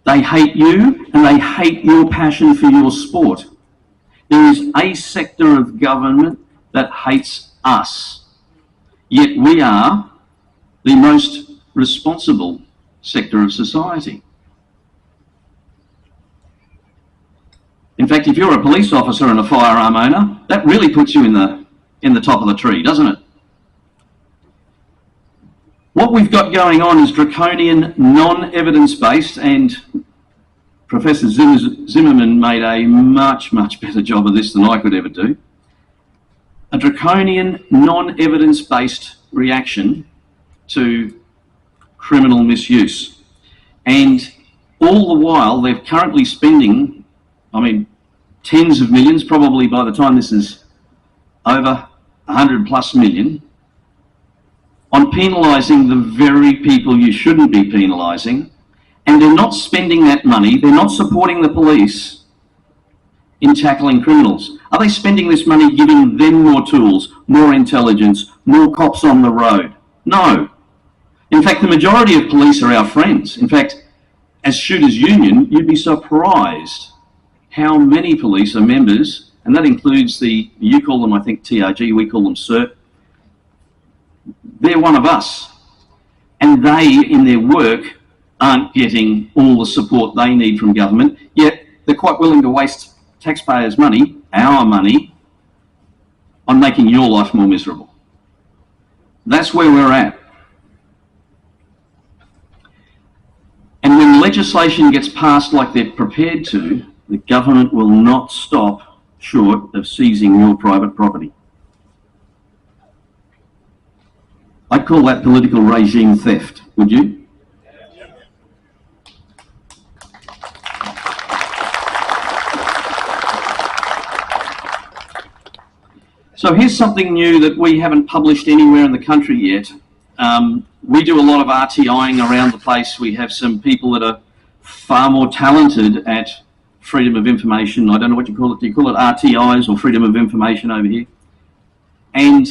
They hate you and they hate your passion for your sport. There is a sector of government that hates us, yet we are the most responsible sector of society. In fact, if you're a police officer and a firearm owner, that really puts you in the top of the tree, doesn't it? What we've got going on is draconian, non-evidence-based, and Professor Zimmerman made a much, much better job of this than I could ever do. A draconian, non-evidence-based reaction to criminal misuse. And all the while, they're currently spending, I mean, tens of millions, probably by the time this is over 100+ million, on penalising the very people you shouldn't be penalising. And they're not spending that money, they're not supporting the police in tackling criminals. Are they spending this money giving them more tools, more intelligence, more cops on the road? No. In fact, the majority of police are our friends. In fact, as Shooters Union, you'd be surprised how many police are members, and that includes you call them, I think, TRG, we call them CERT. They're one of us. And they, in their work, aren't getting all the support they need from government, yet they're quite willing to waste taxpayers' money, our money, on making your life more miserable. That's where we're at. And when legislation gets passed like they're prepared to, the government will not stop short of seizing your private property. I'd call that political regime theft, would you? So here's something new that we haven't published anywhere in the country yet. We do a lot of RTIing around the place. We have some people that are far more talented at freedom of information. I don't know what you call it. Do you call it RTIs or freedom of information over here? And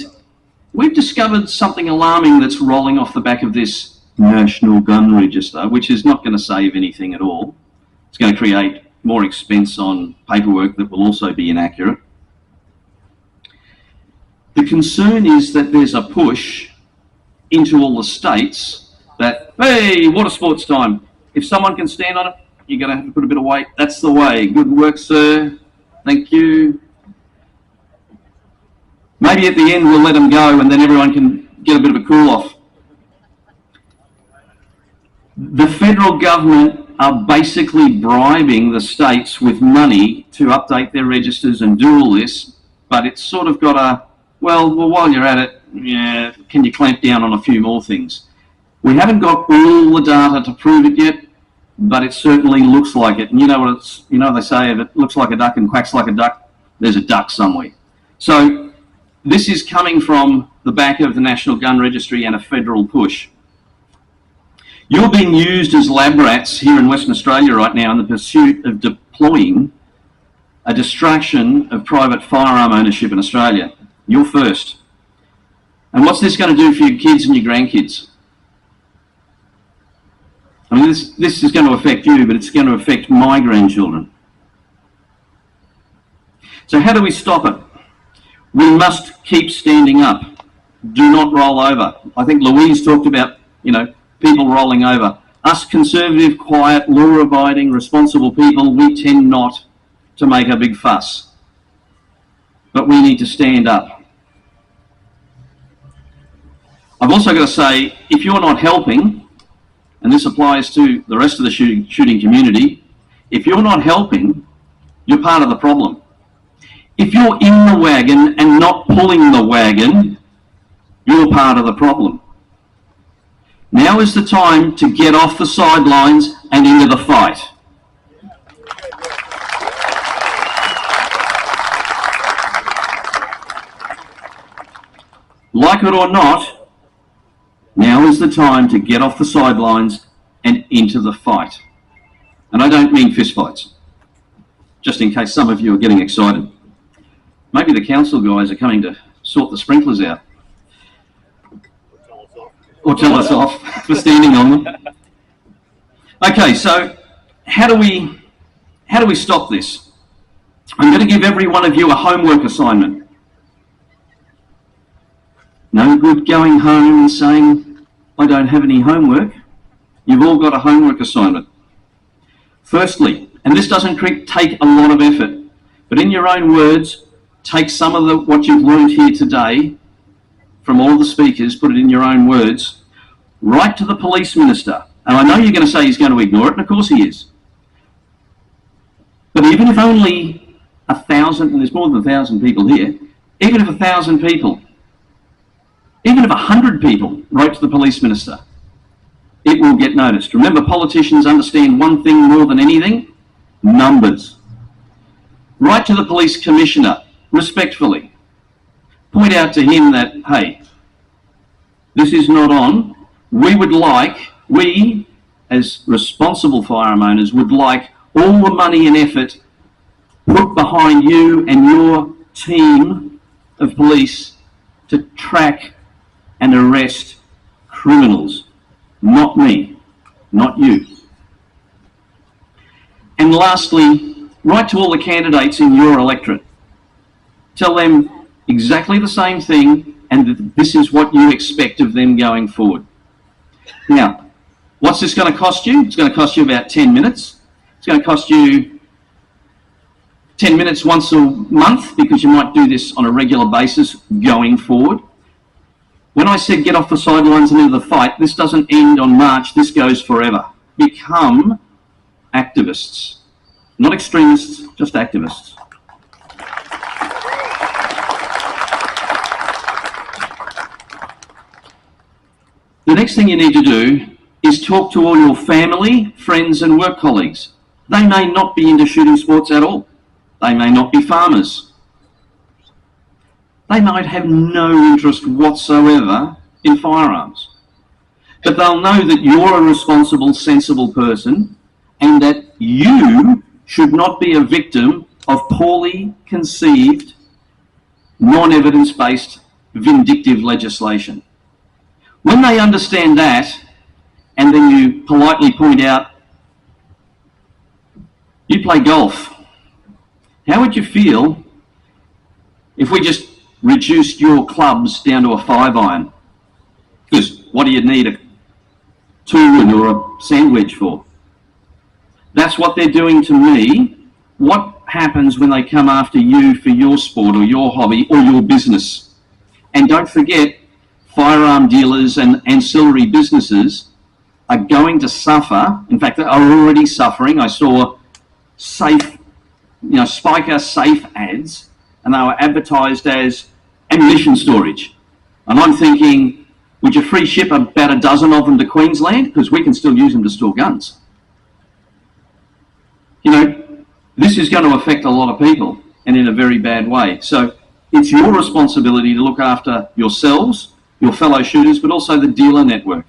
we've discovered something alarming that's rolling off the back of this National Gun Register, which is not going to save anything at all. It's going to create more expense on paperwork that will also be inaccurate. The concern is that there's a push into all the states that, hey, water sports time. If someone can stand on it, you're going to have to put a bit of weight. That's the way. Good work, sir. Thank you. Maybe at the end we'll let them go and then everyone can get a bit of a cool off. The federal government are basically bribing the states with money to update their registers and do all this, but it's sort of got a, well, while you're at it, yeah, can you clamp down on a few more things? We haven't got all the data to prove it yet, but it certainly looks like it. And you know what it's, you know they say, if it looks like a duck and quacks like a duck, there's a duck somewhere. So this is coming from the back of the National Gun Registry and a federal push. You're being used as lab rats here in Western Australia right now in the pursuit of deploying a destruction of private firearm ownership in Australia. You're first. And what's this going to do for your kids and your grandkids? I mean, this is going to affect you, but it's going to affect my grandchildren. So how do we stop it? We must keep standing up. Do not roll over. I think Louise talked about, people rolling over. Us conservative, quiet, law-abiding, responsible people, we tend not to make a big fuss. But we need to stand up. I've also got to say, if you're not helping, and this applies to the rest of the shooting community, if you're not helping, you're part of the problem. If you're in the wagon and not pulling the wagon, you're part of the problem. Now is the time to get off the sidelines and into the fight. Like it or not, now is the time to get off the sidelines and into the fight. And I don't mean fist fights, just in case some of you are getting excited. Maybe the council guys are coming to sort the sprinklers out. Or tell us off for standing on them. Okay, so how do we stop this? I'm going to give every one of you a homework assignment. No good going home and saying, I don't have any homework. You've all got a homework assignment. Firstly, and this doesn't take a lot of effort, but in your own words, take some of what you've learned here today from all the speakers, put it in your own words, write to the police minister. And I know you're going to say he's going to ignore it, and of course he is. But even if only 1,000, and there's more than 1,000 people here, even if 1,000 people, even if 100 people wrote to the police minister, it will get noticed. Remember, politicians understand one thing more than anything: numbers. Write to the police commissioner, respectfully. Point out to him that, hey, this is not on. We, as responsible firearm owners, would like all the money and effort put behind you and your team of police to track and arrest criminals. Not me, not you. And lastly, write to all the candidates in your electorate. Tell them exactly the same thing, and that this is what you expect of them going forward. Now, what's this going to cost you? It's going to cost you about 10 minutes. It's going to cost you 10 minutes once a month, because you might do this on a regular basis going forward. When I said get off the sidelines and into the fight, this doesn't end on March, this goes forever. Become activists. Not extremists, just activists. The next thing you need to do is talk to all your family, friends and work colleagues. They may not be into shooting sports at all. They may not be farmers. They might have no interest whatsoever in firearms. But they'll know that you're a responsible, sensible person, and that you should not be a victim of poorly conceived, non-evidence-based, vindictive legislation. When they understand that, and then you politely point out, you play golf. How would you feel if we just reduced your clubs down to a 5-iron? Because what do you need a 2-wood or a sandwich for? That's what they're doing to me. What happens when they come after you for your sport or your hobby or your business? And don't forget, firearm dealers and ancillary businesses are going to suffer. In fact, they are already suffering. I saw safe, Spiker safe ads, and they were advertised as ammunition storage. And I'm thinking, would you free ship about a dozen of them to Queensland? Because we can still use them to store guns. This is going to affect a lot of people, and in a very bad way. So it's your responsibility to look after yourselves, your fellow shooters, but also the dealer network.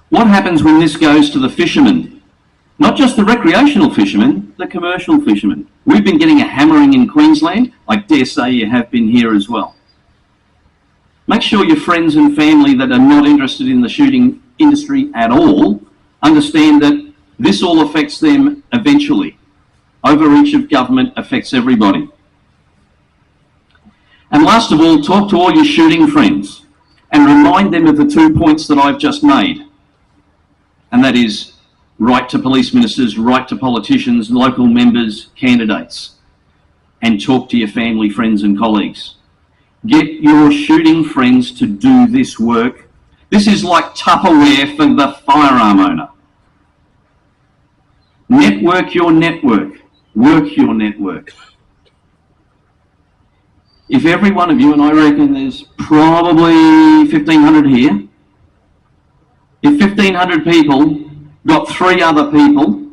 What happens when this goes to the fishermen? Not just the recreational fishermen, the commercial fishermen. We've been getting a hammering in Queensland. I dare say you have been here as well. Make sure your friends and family that are not interested in the shooting industry at all understand that this all affects them eventually. Overreach of government affects everybody. And last of all, talk to all your shooting friends and remind them of the 2 points that I've just made. And that is, write to police ministers, write to politicians, local members, candidates, and talk to your family, friends and colleagues. Get your shooting friends to do this work. This is like Tupperware for the firearm owner. Network your network. Work your network. If every one of you, and I reckon there's probably 1,500 here, if 1,500 people got 3 other people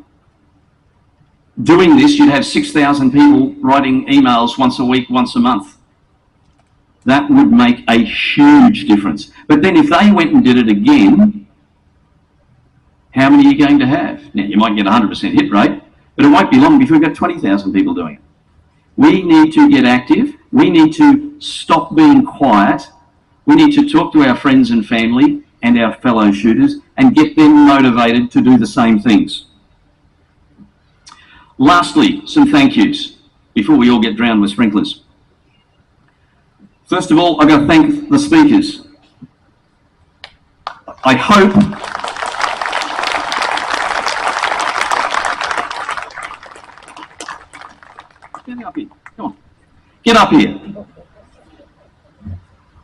doing this, you'd have 6,000 people writing emails once a week, once a month. That would make a huge difference. But then if they went and did it again, how many are you going to have? Now, you might get 100% hit rate, but it won't be long before you've got 20,000 people doing it. We need to get active. We need to stop being quiet. We need to talk to our friends and family and our fellow shooters and get them motivated to do the same things. Lastly, some thank yous before we all get drowned with sprinklers. First of all, I've got to thank the speakers. I hope get up here. Come on. Get up here.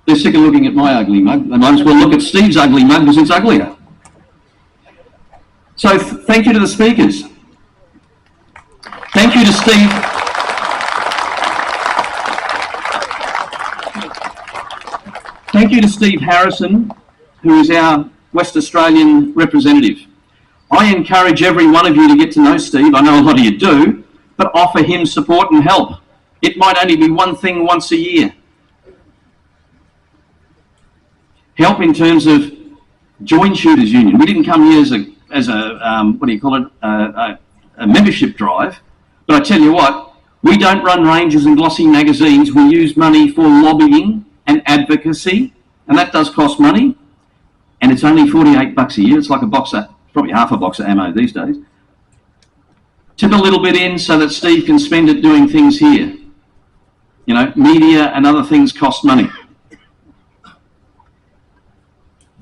They're sick of looking at my ugly mug. They might as well look at Steve's ugly mug because it's uglier. So thank you to the speakers. Thank you to Steve. Thank you to Steve Harrison, who is our West Australian representative. I encourage every one of you to get to know Steve. I know a lot of you do, but offer him support and help. It might only be one thing once a year. Help in terms of join Shooters Union. We didn't come here as a what do you call it, a membership drive, but I tell you what, we don't run ranges and glossy magazines. We use money for lobbying and advocacy, and that does cost money, and it's only $48 a year. It's like a box of, probably half a box of ammo these days. Tip a little bit in so that Steve can spend it doing things here. You know, media and other things cost money.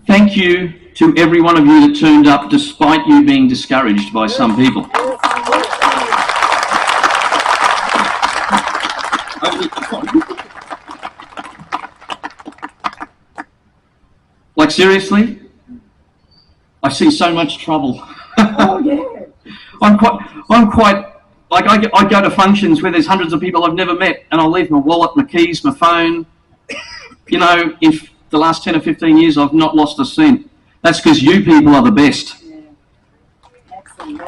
Thank you to every one of you that turned up despite you being discouraged by some people. Like seriously, I see so much trouble. Oh yeah. I'm quite like I go to functions where there's hundreds of people I've never met, and I'll leave my wallet, my keys, my phone. You know, in the last 10 or 15 years, I've not lost a cent. That's because you people are the best. Yeah. Absolutely.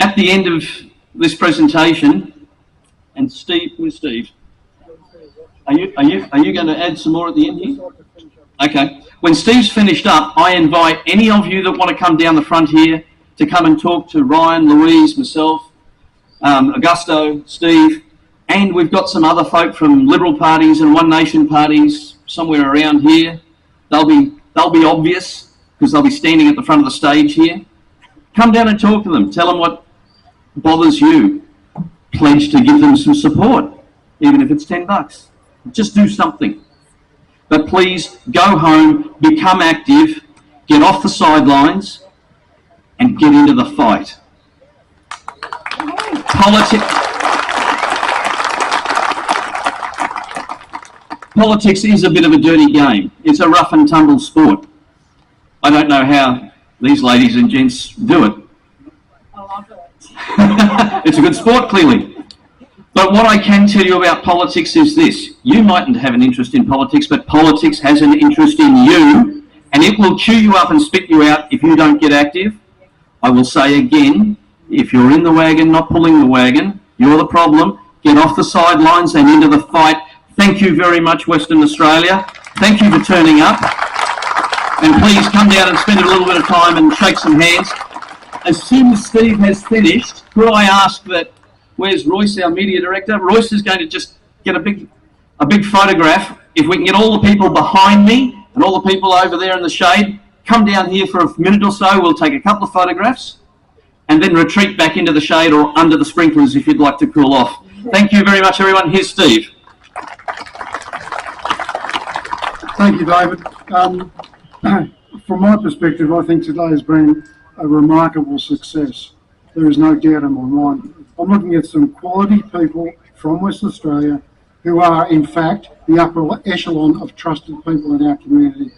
At the end of this presentation, and Steve, where's Steve? Are you going to add some more at the end here? Okay. When Steve's finished up, I invite any of you that want to come down the front here to come and talk to Ryan, Louise, myself, Augusto, Steve, and we've got some other folk from Liberal parties and One Nation parties somewhere around here. They'll be obvious because they'll be standing at the front of the stage here. Come down and talk to them. Tell them what bothers you. Pledge to give them some support, even if it's $10. Just do something. But please go home, become active, get off the sidelines, and get into the fight. Politics is a bit of a dirty game. It's a rough and tumble sport. I don't know how these ladies and gents do it. I love it. It's a good sport, clearly. But what I can tell you about politics is this. You mightn't have an interest in politics, but politics has an interest in you, and it will chew you up and spit you out if you don't get active. I will say again, if you're in the wagon, not pulling the wagon, you're the problem. Get off the sidelines and into the fight. Thank you very much, Western Australia. Thank you for turning up. And please come down and spend a little bit of time and shake some hands. As soon as Steve has finished, could I ask that, where's Royce, our media director? Royce is going to just get a big photograph. If we can get all the people behind me and all the people over there in the shade, come down here for a minute or so. We'll take a couple of photographs and then retreat back into the shade or under the sprinklers if you'd like to cool off. Thank you very much, everyone. Here's Steve. Thank you, David. From my perspective, I think today has been a remarkable success. There is no doubt in my mind. I'm looking at some quality people from Western Australia who are, in fact, the upper echelon of trusted people in our community.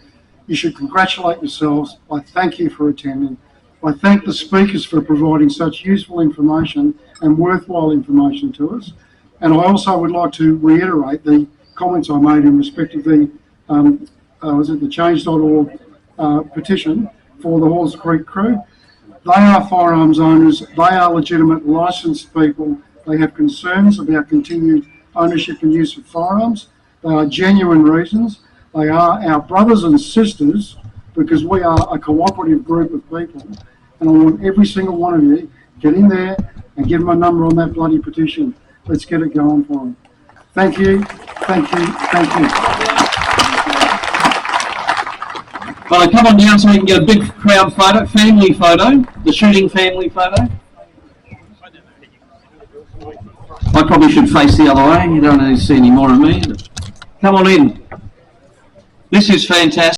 You should congratulate yourselves. I thank you for attending. I thank the speakers for providing such useful information and worthwhile information to us. And I also would like to reiterate the comments I made in respect of the the change.org petition for the Halls Creek crew. They are firearms owners. They are legitimate licensed people. They have concerns about continued ownership and use of firearms. They are genuine reasons. They are our brothers and sisters because we are a cooperative group of people. And I want every single one of you get in there and give them a number on that bloody petition. Let's get it going for them. Thank you, thank you, thank you. Well, come on down so we can get a big crowd photo, family photo, the shooting family photo. I probably should face the other way. You don't need to see any more of me. Come on in. This is fantastic.